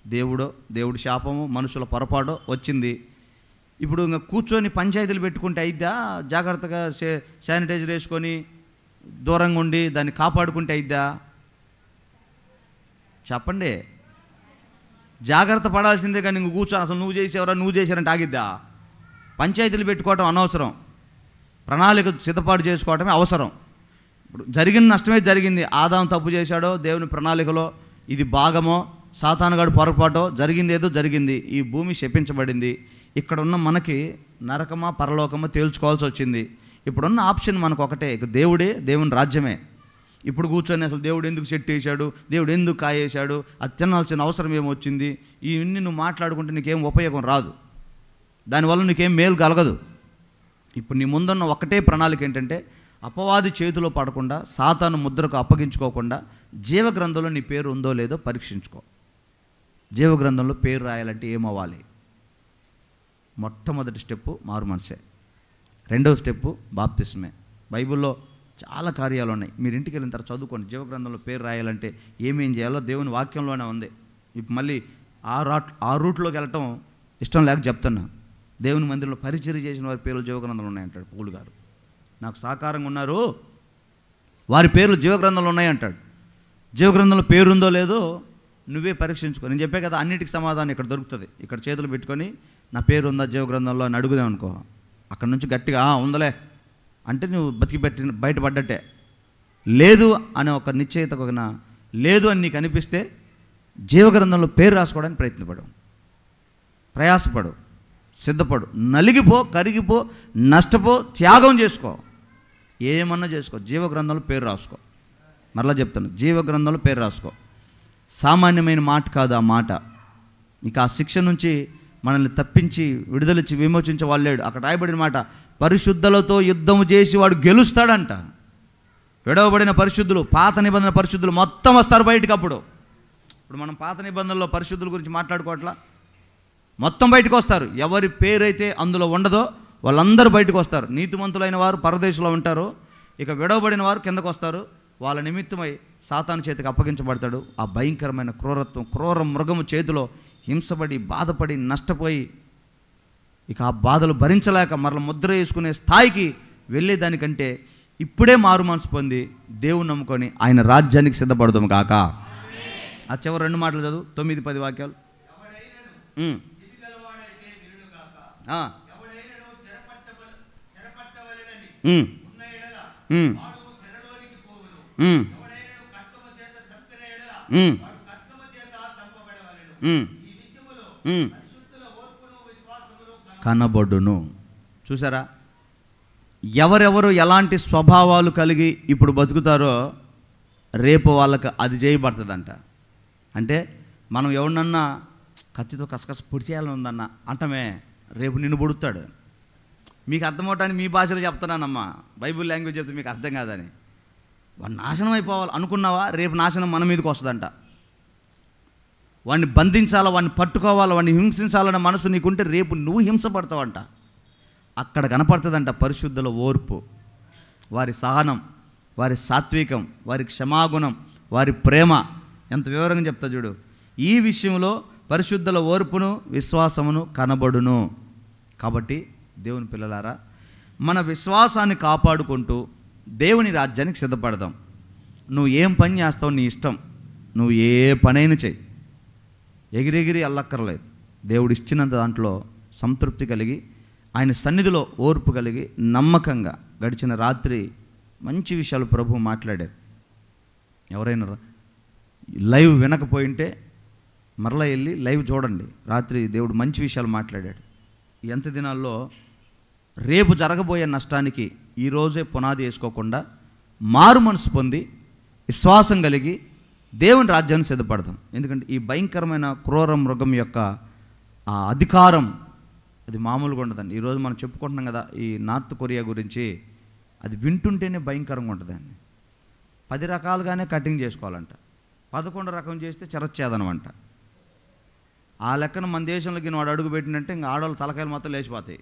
దేవుడి శాపము, మనుషుల పొరపాటు వచ్చింది. ఇప్పుడు ఇంకా కూర్చొని పంచాయతీలు పెట్టుకుంటే అయిద్దా? జాగ్రత్తగా శానిటైజర్ వేసుకొని దూరంగా ఉండి దాన్ని కాపాడుకుంటే అయిద్దా? చెప్పండి. జాగ్రత్త పడాల్సిందే, కానీ ఇంక కూర్చొని అసలు నువ్వు చేశారంటే ఆగిద్దా? పంచాయతీలు పెట్టుకోవటం అనవసరం, ప్రణాళిక సిద్ధపాటు చేసుకోవటమే అవసరం. ఇప్పుడు జరిగిన నష్టమే జరిగింది. ఆదాం తప్పు చేశాడో, దేవుని ప్రణాళికలో ఇది భాగమో, సాతానుగాడు పొరపాటో, జరిగింది ఏదో జరిగింది. ఈ భూమి శపించబడింది. ఇక్కడ ఉన్న మనకి నరకమా పరలోకమా తేల్చుకోవాల్సి వచ్చింది. ఇప్పుడున్న ఆప్షన్ మనకు ఒకటే, ఇక దేవుని రాజ్యమే. ఇప్పుడు కూర్చొని అసలు దేవుడు ఎందుకు చెట్టు వేసాడు, దేవుడు ఎందుకు కాయేశాడు, అది తినాల్సిన అవసరం ఏమొచ్చింది, ఇవన్నీ నువ్వు మాట్లాడుకుంటే నీకేం ఉపయోగం రాదు, దానివల్ల నీకేం మేలు కలగదు. ఇప్పుడు నీ ముందున్న ఒకటే ప్రణాళిక ఏంటంటే అపవాది చేతిలో పడకుండా, సాతాను ముద్రకు అప్పగించుకోకుండా జీవగ్రంథంలో నీ పేరు ఉందో లేదో పరీక్షించుకో. జీవగ్రంథంలో పేరు రాయాలంటే ఏమవ్వాలి? మొట్టమొదటి స్టెప్పు మారు మనసే, రెండవ స్టెప్పు బాప్తిస్మే. బైబిల్లో చాలా కార్యాలు ఉన్నాయి, మీరు ఇంటికి వెళ్ళిన తర్వాత చదువుకోండి. జీవగ్రంథంలో పేరు రాయాలంటే ఏమేం చేయాలో దేవుని వాక్యంలోనే ఉంది. ఇప్పుడు మళ్ళీ ఆ రూట్లోకి వెళ్ళటం ఇష్టం లేక చెప్తున్నా. దేవుని మందిరంలో పరిచర్య చేసిన వారి పేర్లు జీవగ్రంథంలో ఉన్నాయంటాడు పౌలు గారు. నాకు సహకారంగా ఉన్నారు, వారి పేర్లు జీవగ్రంథంలో ఉన్నాయంటాడు. జీవగ్రంథంలో పేరుందో లేదో నువ్వే పరీక్షించుకో. నేను చెప్పే కదా, అన్నిటికీ సమాధానం ఇక్కడ దొరుకుతుంది. ఇక్కడ చేతులు పెట్టుకొని నా పేరు ఉందా జీవగ్రంథంలో అని అడుగుదామనుకో, అక్కడ నుంచి గట్టిగా ఉందలే అంటే నువ్వు బయటపడ్డట్టే. లేదు అనే ఒక నిశ్చయిత లేదు అని నీకు అనిపిస్తే జీవగ్రంథంలో పేరు రాసుకోవడానికి ప్రయాసపడు, సిద్ధపడు, నలిగిపో, కరిగిపో, నష్టపో, త్యాగం చేసుకో, ఏమన్నా చేసుకో, జీవగ్రంథంలో పేరు రాసుకో. మరలా చెప్తాను, జీవగ్రంథంలో పేరు రాసుకో. సామాన్యమైన మాట కాదు ఆ మాట. ఇక ఆ శిక్ష నుంచి మనల్ని తప్పించి విడుదలిచ్చి విమోచించే వాళ్ళు లేడు. అక్కడ రాయబడిన మాట, పరిశుద్ధులతో యుద్ధము చేసి వాడు గెలుస్తాడంట. విడవబడిన పరిశుద్ధులు, పాత నిబంధన పరిశుద్ధులు మొత్తం వస్తారు బయటికి. ఇప్పుడు మనం పాత నిబంధనలో పరిశుద్ధుల గురించి మాట్లాడుకోవట్లా, మొత్తం బయటకు వస్తారు. ఎవరి పేరైతే అందులో ఉండదో వాళ్ళందరూ బయటకు వస్తారు. నీతిమంతులైన వారు పరదేశంలో ఉంటారు, ఇక విడవబడిన వారు కిందకు వస్తారు. వాళ్ళ నిమిత్తమై సాతాను చేతికి అప్పగించబడతాడు. ఆ భయంకరమైన క్రూర మృగము చేతిలో హింసపడి, బాధపడి, నష్టపోయి, ఇక ఆ బాధలు భరించలేక మరల ముద్ర వేసుకునే స్థాయికి వెళ్ళేదానికంటే ఇప్పుడే మారు మనసు పొంది దేవుని నమ్ముకొని ఆయన రాజ్యానికి సిద్ధపడదాం కాక. ఆ చివరి 2 మాటలు చదువు, 9-10 వాక్యాలు. కనబడును. చూసారా, ఎవరెవరు ఎలాంటి స్వభావాలు కలిగి ఇప్పుడు బతుకుతారో రేపు వాళ్ళకి అది చేయబడుతుందంట. అంటే మనం ఎవరినన్నా కత్తితో కసకస పొడి చేయాలని ఉందన్న అంటమే, రేపు నిన్ను పొడుస్తాడు. మీకు అర్థమవటానికి మీ భాషలో చెప్తున్నానమ్మా, బైబిల్ లాంగ్వేజ్ చెప్తే మీకు అర్థం కాదని. వాడు నాశనం అయిపోవాలి అనుకున్నావా, రేపు నాశనం మన మీదకి వస్తుందంట. వాడిని బంధించాలా, వాడిని పట్టుకోవాలా, వాడిని హింసించాలన్న మనసు నీకుంటే రేపు నువ్వు హింసపడతావంట. అక్కడ కనపడుతుందంట పరిశుద్ధుల ఓర్పు, వారి సహనం, వారి సాత్వికం, వారి క్షమాగుణం, వారి ప్రేమ. ఎంత వివరంగా చెప్తా చూడు. ఈ విషయంలో పరిశుద్ధుల ఓర్పును విశ్వాసమును కనబడును. కాబట్టి దేవుని పిల్లలారా, మన విశ్వాసాన్ని కాపాడుకుంటూ దేవుని రాజ్యానికి సిద్ధపడదాం. నువ్వు ఏం పని చేస్తావు నీ ఇష్టం, నువ్వు ఏ పనైనా చెయ్యి, ఎగిరెగిరి అల్లక్కర్లేదు. దేవుడు ఇచ్చినంత దాంట్లో సంతృప్తి కలిగి, ఆయన సన్నిధిలో ఓర్పు కలిగి, నమ్మకంగా గడిచిన రాత్రి మంచి విషయాలు ప్రభు మాట్లాడారు. ఎవరైనా లైవ్ వినకపోయింటే మరలా వెళ్ళి లైవ్ చూడండి. రాత్రి దేవుడు మంచి విషయాలు మాట్లాడాడు. ఎంత దినాల్లో రేపు జరగబోయే నష్టానికి ఈరోజే పునాది వేసుకోకుండా మారు మనసు పొంది విశ్వాసం కలిగి దేవుని రాజ్యాన్ని సిద్ధపడతాం. ఎందుకంటే ఈ భయంకరమైన క్రూర మృగం యొక్క ఆ అధికారం అది మామూలుగా ఉండదండి. ఈరోజు మనం చెప్పుకుంటున్నాం కదా ఈ నార్త్ కొరియా గురించి, అది వింటుంటేనే భయంకరంగా ఉంటుందండి. 10 రకాలుగానే కటింగ్ చేసుకోవాలంట, 11 రకం చేస్తే చెరచ్చేదనం అంట. ఆ లెక్కన మన దేశంలోకి వాడు అడుగు పెట్టినంటే ఇంకా ఆడవాళ్ళు తలకాయలు మొత్తం లేచిపోతాయి.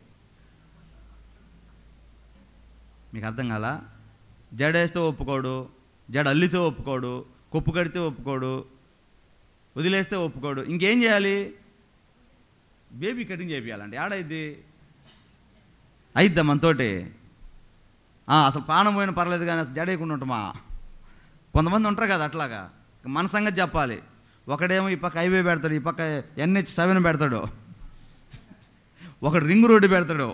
మీకు అర్థం కాలా? జడేస్తే ఒప్పుకోడు, జడ అల్లితే ఒప్పుకోడు, కొప్పు కడితే ఒప్పుకోడు, వదిలేస్తే ఒప్పుకోడు. ఇంకేం చేయాలి? బేబీ కటింగ్ చేయాలండి. ఆడైద్ది అయిద్దా మనతోటి? అసలు ప్రాణం పోయిన పర్లేదు కానీ అసలు జడేయకుండా ఉంటామా? కొంతమంది ఉంటారు కదా అట్లాగా. మన సంగతి చెప్పాలి. ఒకడేమో ఈ పక్క హైవే పెడతాడు, ఈ పక్క NH7 పెడతాడు, ఒకడు రింగ్ రోడ్డు పెడతాడు.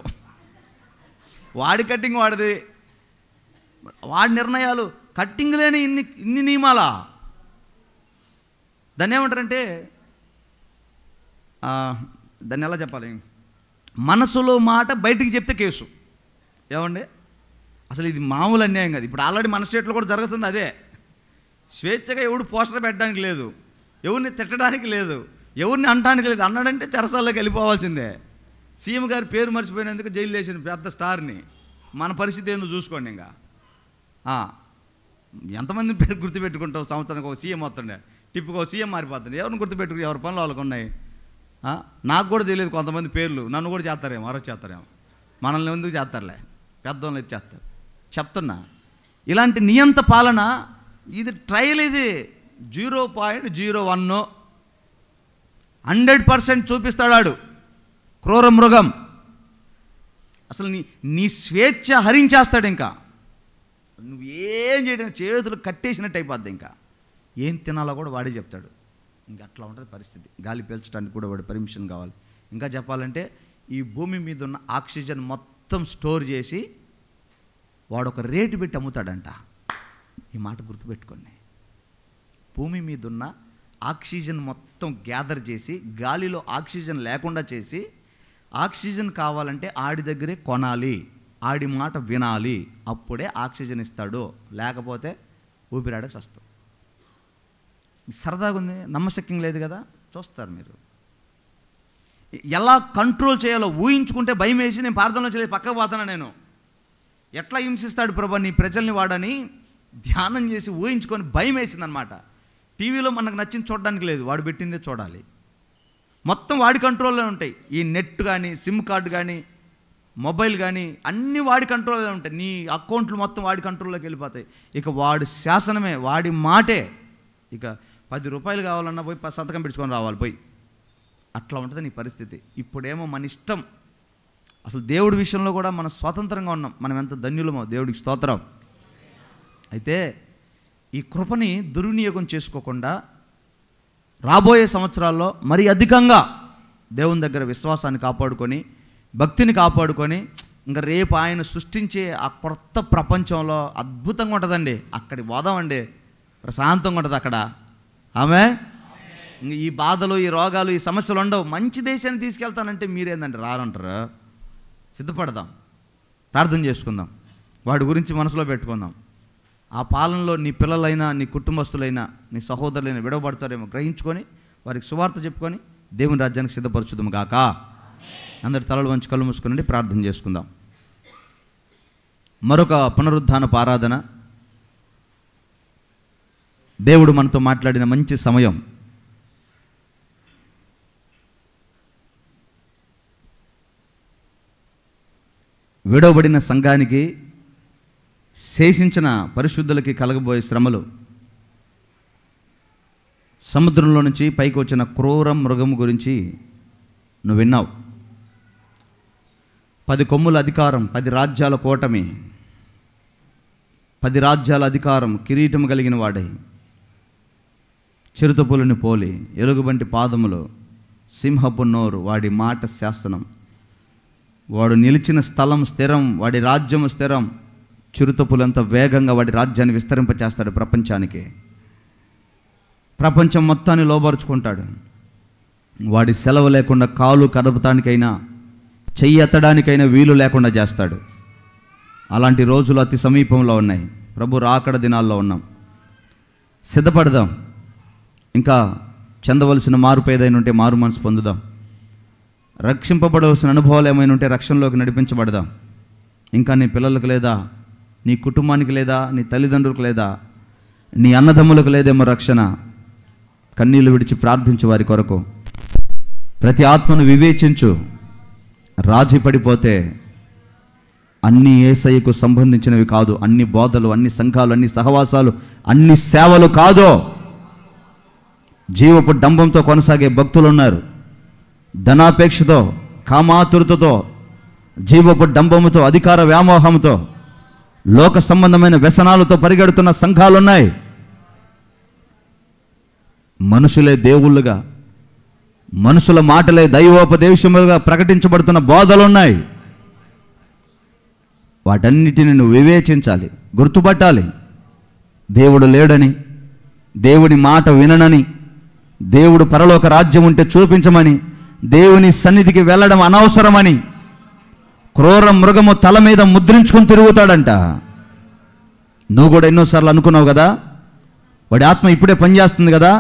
వాడి కట్టింగ్ వాడిది, వాడి నిర్ణయాలు. కట్టింగ్ లేని ఇన్ని నియమాలా? దాన్ని ఏమంటారంటే, దాన్ని ఎలా చెప్పాలి, మనసులో మాట బయటికి చెప్తే కేసు. ఏమండి అసలు ఇది మామూలు అన్యాయం కాదు. ఇప్పుడు ఆల్రెడీ మన స్టేట్లో కూడా జరుగుతుంది అదే. స్వేచ్ఛగా ఎవడు పోస్టర్ పెట్టడానికి లేదు, ఎవరిని తిట్టడానికి లేదు, ఎవరిని అనడానికి లేదు. అన్నాడంటే చెరసాల్లోకి వెళ్ళిపోవాల్సిందే. సీఎం గారి పేరు మర్చిపోయినందుకు జైలు వేసిన పెద్ద స్టార్ని. మన పరిస్థితి ఏందో చూసుకోండి. ఇంకా ఎంతమంది పేరు గుర్తుపెట్టుకుంటావు? సంవత్సరానికి ఒక సీఎం వస్తుండే, టిప్పుకో సీఎం మారిపోతుంది. ఎవరిని గుర్తుపెట్టుకుని ఎవరి పనులు వాళ్ళకు ఉన్నాయి. నాకు కూడా తెలియదు కొంతమంది పేర్లు. నన్ను కూడా చేస్తారేమో, అరెస్ట్ చేస్తారేమో. మనల్ని ఎందుకు చేస్తారులే, పెద్దవాళ్ళు ఇది చేస్తారు. చెప్తున్నా, ఇలాంటి నియంత పాలన ఇది ట్రయల్. ఇది 0.01 100% చూపిస్తాడు క్రూర మృగం. అసలు నీ స్వేచ్ఛ హరించేస్తాడు. ఇంకా నువ్వు ఏం చేయడం చేతులు కట్టేసినట్టు అయిపోద్ది. ఇంకా ఏం తినాలో కూడా వాడే చెప్తాడు. ఇంకా అట్లా ఉంటుంది పరిస్థితి. గాలి పీల్చడానికి కూడా వాడు పర్మిషన్ కావాలి. ఇంకా చెప్పాలంటే ఈ భూమి మీద ఉన్న ఆక్సిజన్ మొత్తం స్టోర్ చేసి వాడు ఒక రేటు పెట్టి అమ్ముతాడంట. ఈ మాట గుర్తుపెట్టుకోండి. భూమి మీద ఉన్న ఆక్సిజన్ మొత్తం గ్యాదర్ చేసి, గాలిలో ఆక్సిజన్ లేకుండా చేసి, ఆక్సిజన్ కావాలంటే ఆడి దగ్గరే కొనాలి, ఆడి మాట వినాలి, అప్పుడే ఆక్సిజన్ ఇస్తాడు. లేకపోతే ఊపిరాడక వస్తాం. సరదాగా ఉంది, నమ్మశక్యం లేదు కదా. చూస్తారు మీరు. ఎలా కంట్రోల్ చేయాలో ఊహించుకుంటే భయం వేసి నేను ప్రార్థనలో చేయలేదు, పక్కకు పోతాను. నేను ఎట్లా హింసిస్తాడు ప్రభు నీ ప్రజల్ని వాడని ధ్యానం చేసి ఊహించుకొని భయం వేసిందనమాట. టీవీలో మనకు నచ్చింది చూడడానికి లేదు, వాడు పెట్టిందే చూడాలి. మొత్తం వాడి కంట్రోల్లో ఉంటాయి. ఈ నెట్ కానీ, సిమ్ కార్డు కానీ, మొబైల్ కానీ అన్నీ వాడి కంట్రోల్లో ఉంటాయి. నీ అకౌంట్లు మొత్తం వాడి కంట్రోల్లోకి వెళ్ళిపోతాయి. ఇక వాడి శాసనమే, వాడి మాటే. ఇక 10 రూపాయలు కావాలన్నా పోయి సంతకం పెట్టుకొని రావాలి పోయి. అట్లా ఉంటుంది నీ పరిస్థితి. ఇప్పుడేమో మన ఇష్టం. అసలు దేవుడి విషయంలో కూడా మనం స్వతంత్రంగా ఉన్నాం. మనం ఎంత ధన్యులమో, దేవుడికి స్తోత్రం. అయితే ఈ కృపని దుర్వినియోగం చేసుకోకుండా రాబోయే సంవత్సరాల్లో మరి అధికంగా దేవుని దగ్గర విశ్వాసాన్ని కాపాడుకొని, భక్తిని కాపాడుకొని, ఇంకా రేపు ఆయన సృష్టించే ఆ కొత్త ప్రపంచంలో అద్భుతంగా ఉంటుందండి. అక్కడికి పోదామండి, ప్రశాంతంగా ఉంటుంది అక్కడ. ఆమె ఈ బాధలు, ఈ రోగాలు, ఈ సమస్యలు ఉండవు. మంచి దేశాన్ని తీసుకెళ్తానంటే మీరేందండి రారంటారు. సిద్ధపడదాం, ప్రార్థన చేసుకుందాం, వాడి గురించి మనసులో పెట్టుకుందాం. ఆ పాలనలో నీ పిల్లలైనా, నీ కుటుంబస్తులైనా, నీ సహోదరులైనా విడవబడతారేమో గ్రహించుకొని వారికి సువార్త చెప్పుకొని దేవుని రాజ్యానికి సిద్ధపరచుదాం గాక. అందరి తలలు వంచి కళ్ళు మూసుకుని ప్రార్థన చేసుకుందాం. మరొక పునరుద్ధానపు ఆరాధన. దేవుడు మనతో మాట్లాడిన మంచి సమయం. విడవబడిన సంఘానికి, శేషించిన పరిశుద్ధులకి కలగబోయే శ్రమలు, సముద్రంలో నుంచి పైకి వచ్చిన క్రూర మృగము గురించి నువ్వు విన్నావు. 10 కొమ్ముల అధికారం, 10 రాజ్యాల కూటమి, 10 రాజ్యాల అధికారం, కిరీటం కలిగిన వాడై, చిరుతపులిని పోలి, ఎలుగుబంటి పాదములు, సింహపు నోరు, వాడి మాట శాసనం, వాడు నిలిచిన స్థలం స్థిరం, వాడి రాజ్యము స్థిరం. చిరుతపులంత వేగంగా వాడి రాజ్యాన్ని విస్తరింపచేస్తాడు ప్రపంచానికి. ప్రపంచం మొత్తాన్ని లోబరుచుకుంటాడు. వాడి సెలవు లేకుండా కాలు కదపటానికైనా, చెయ్యి ఎత్తడానికైనా వీలు లేకుండా చేస్తాడు. అలాంటి రోజులు అతి సమీపంలో ఉన్నాయి. ప్రభు రాకడ దినాల్లో ఉన్నాం. సిద్ధపడదాం. ఇంకా చెందవలసిన మార్పు ఏదైనా ఉంటే మారు మనసు పొందుదాం. రక్షింపబడవలసిన అనుభవాలు ఏమైనా ఉంటే రక్షణలోకి నడిపించబడదాం. ఇంకా నీ పిల్లలకు లేదా, నీ కుటుంబానికి లేదా, నీ తల్లిదండ్రులకు లేదా, నీ అన్నదమ్ములకు లేదేమో రక్షణ. కన్నీళ్లు విడిచి ప్రార్థించు వారి కొరకు. ప్రతి ఆత్మను వివేచించు. రాజీ పడిపోతే అన్ని యేసయ్యకు సంబంధించినవి కాదు. అన్ని బోధలు, అన్ని సంఘాలు, అన్ని సహవాసాలు, అన్ని సేవలు కాదు. జీవపు డంబంతో కొనసాగే భక్తులు ఉన్నారు. ధనాపేక్షతో, కామాతురతతో, జీవపు డంబముతో, అధికార వ్యామోహంతో, లోక సంబంధమైన వ్యసనాలతో పరిగెడుతున్న సంఘాలు ఉన్నాయి. మనుషులే దేవుళ్ళుగా, మనుషుల మాటలే దైవోపదేశములుగా ప్రకటించబడుతున్న బోధలు ఉన్నాయి. వాటన్నిటిని నువ్వు వివేచించాలి, గుర్తుపట్టాలి. దేవుడు లేడని, దేవుని మాట విననని, దేవుడు పరలోక రాజ్యం ఉంటే చూపించమని, దేవుని సన్నిధికి వెళ్ళడం అనవసరమని, క్రూర మృగము తల మీద ముద్రించుకొని తిరుగుతాడంట. నువ్వు కూడా ఎన్నోసార్లు అనుకున్నావు కదా, వాడి ఆత్మ ఇప్పుడే పనిచేస్తుంది కదా.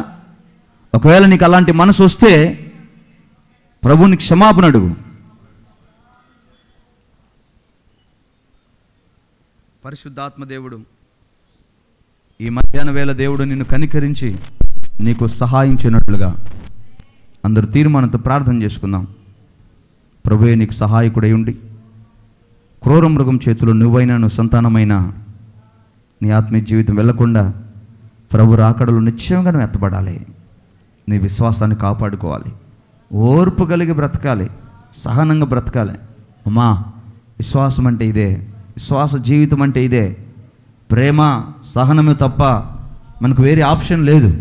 ఒకవేళ నీకు అలాంటి మనసు వస్తే ప్రభువుని క్షమాపణ అడుగు. పరిశుద్ధాత్మ దేవుడు ఈ మధ్యాహ్న వేళ దేవుడు నిన్ను కనికరించి నీకు సహాయించినట్లుగా అందరూ తీర్మానంతో ప్రార్థన చేసుకుందాం. ప్రభువే నీకు సహాయకుడై ఉండి, క్రూర మృగం చేతులు నువ్వైనా, నువ్వు సంతానమైనా నీ ఆత్మీయ జీవితం వెళ్లకుండా ప్రభు రాకడలో నిశ్చయంగా నువ్వు ఎత్తబడాలి. నీ విశ్వాసాన్ని కాపాడుకోవాలి. ఓర్పు కలిగి బ్రతకాలి, సహనంగా బ్రతకాలి. అమ్మా, విశ్వాసం అంటే ఇదే, విశ్వాస జీవితం అంటే ఇదే. ప్రేమ, సహనము తప్ప మనకు వేరే ఆప్షన్ లేదు.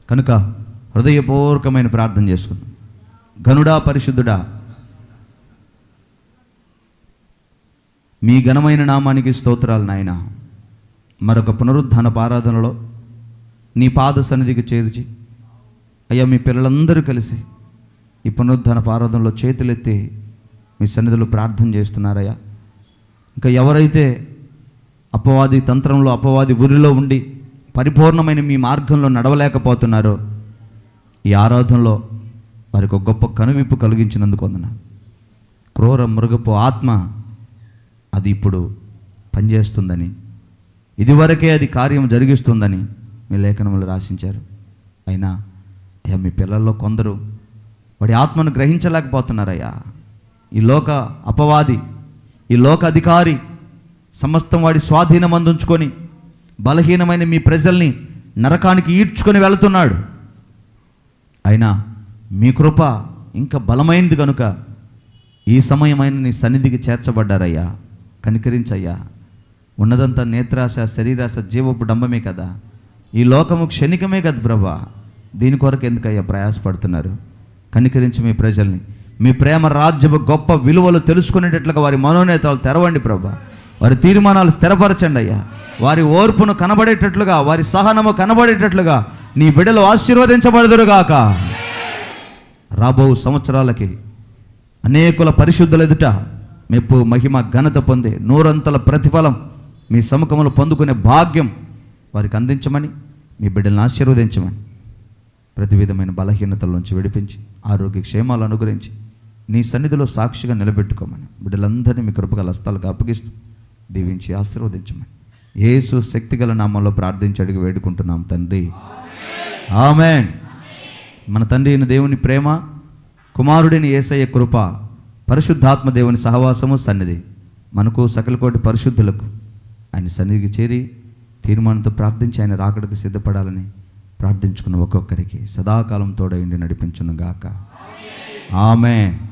కనుక హృదయపూర్వకమైన ప్రార్థన చేసుకుందాం. ఘనుడా, పరిశుద్ధుడా, మీ ఘనమైన నామానికి స్తోత్రాలు నాయన. మరొక పునరుద్ధానపు ఆరాధనలో నీ పాద సన్నిధికి చేర్చి, అయ్యా మీ పిల్లలందరూ కలిసి ఈ పునరుద్ధానపు ఆరాధనలో చేతులెత్తి మీ సన్నిధిలో ప్రార్థన చేస్తున్నారయ్యా. ఇంకా ఎవరైతే అపవాది తంత్రంలో, అపవాది ఊరిలో ఉండి పరిపూర్ణమైన మీ మార్గంలో నడవలేకపోతున్నారో, ఈ ఆరాధనలో వారికి ఒక గొప్ప కనువిప్పు కలిగించినందుకు వందనాలు. క్రూర మృగపు ఆత్మ అది ఇప్పుడు పనిచేస్తుందని, ఇదివరకే అది కార్యం జరిగిస్తుందని మీ లేఖనములు రాసించారు. అయినా అయ్యా మీ పిల్లల్లో కొందరు వాడి ఆత్మను గ్రహించలేకపోతున్నారయ్యా. ఈ లోక అపవాది, ఈ లోక అధికారి సమస్తం వాడి స్వాధీనం అందించుకొని బలహీనమైన మీ ప్రజల్ని నరకానికి ఈడ్చుకొని వెళుతున్నాడు. అయినా మీ కృప ఇంకా బలమైనది కనుక ఈ సమయమైన నీ సన్నిధికి చేర్చబడ్డారయ్యా. కనికరించయ్యా. ఉన్నదంతా నేత్రాశ, శరీరాశ, జీవపు డంబమే కదా. ఈ లోకము క్షణికమే కదా ప్రభా. దీని కొరకు ఎందుకయ్యా ప్రయాసపడుతున్నారు? కనికరించి మీ ప్రజల్ని మీ ప్రేమ రాజ్యపు గొప్ప విలువలు తెలుసుకునేటట్లుగా వారి మనోనేతాలు తెరవండి ప్రభా. వారి తీర్మానాలు స్థిరపరచండి అయ్యా. వారి ఓర్పును కనబడేటట్లుగా, వారి సహనము కనబడేటట్లుగా నీ బిడ్డలు ఆశీర్వదించబడదురుగాక. రాబో సంవత్సరాలకి అనేకుల పరిశుద్ధుల ఎదుట మెప్పు, మహిమ, ఘనత పొందే నూరంతల ప్రతిఫలం మీ సముఖములు పొందుకునే భాగ్యం వారికి అందించమని, మీ బిడ్డలను ఆశీర్వదించమని, ప్రతి విధమైన బలహీనతల నుంచి విడిపించి ఆరోగ్య క్షేమాలు అనుగ్రహించి నీ సన్నిధిలో సాక్షిగా నిలబెట్టుకోమని బిడ్డలందరినీ మీ కృపగల హస్తాలకు అప్పగిస్తూ దీవించి ఆశీర్వదించమని యేసు శక్తిగల నామంలో ప్రార్థించి అడిగి వేడుకుంటున్నాం తండ్రి. ఆమేన్. మన తండ్రి అయిన దేవుని ప్రేమ, కుమారుడిని యేసయ్య కృప, పరిశుద్ధాత్మ దేవుని సహవాసము, సన్నిధి మనకు సకలకోటి పరిశుద్ధులకు ఆయన సన్నిధికి చేరి తీర్మానంతో ప్రార్థించి ఆయన రాకడకు సిద్ధపడాలని ప్రార్థించుకున్న ఒక్కొక్కరికి సదాకాలం తోడైండి నడిపించును గాక. ఆమేన్.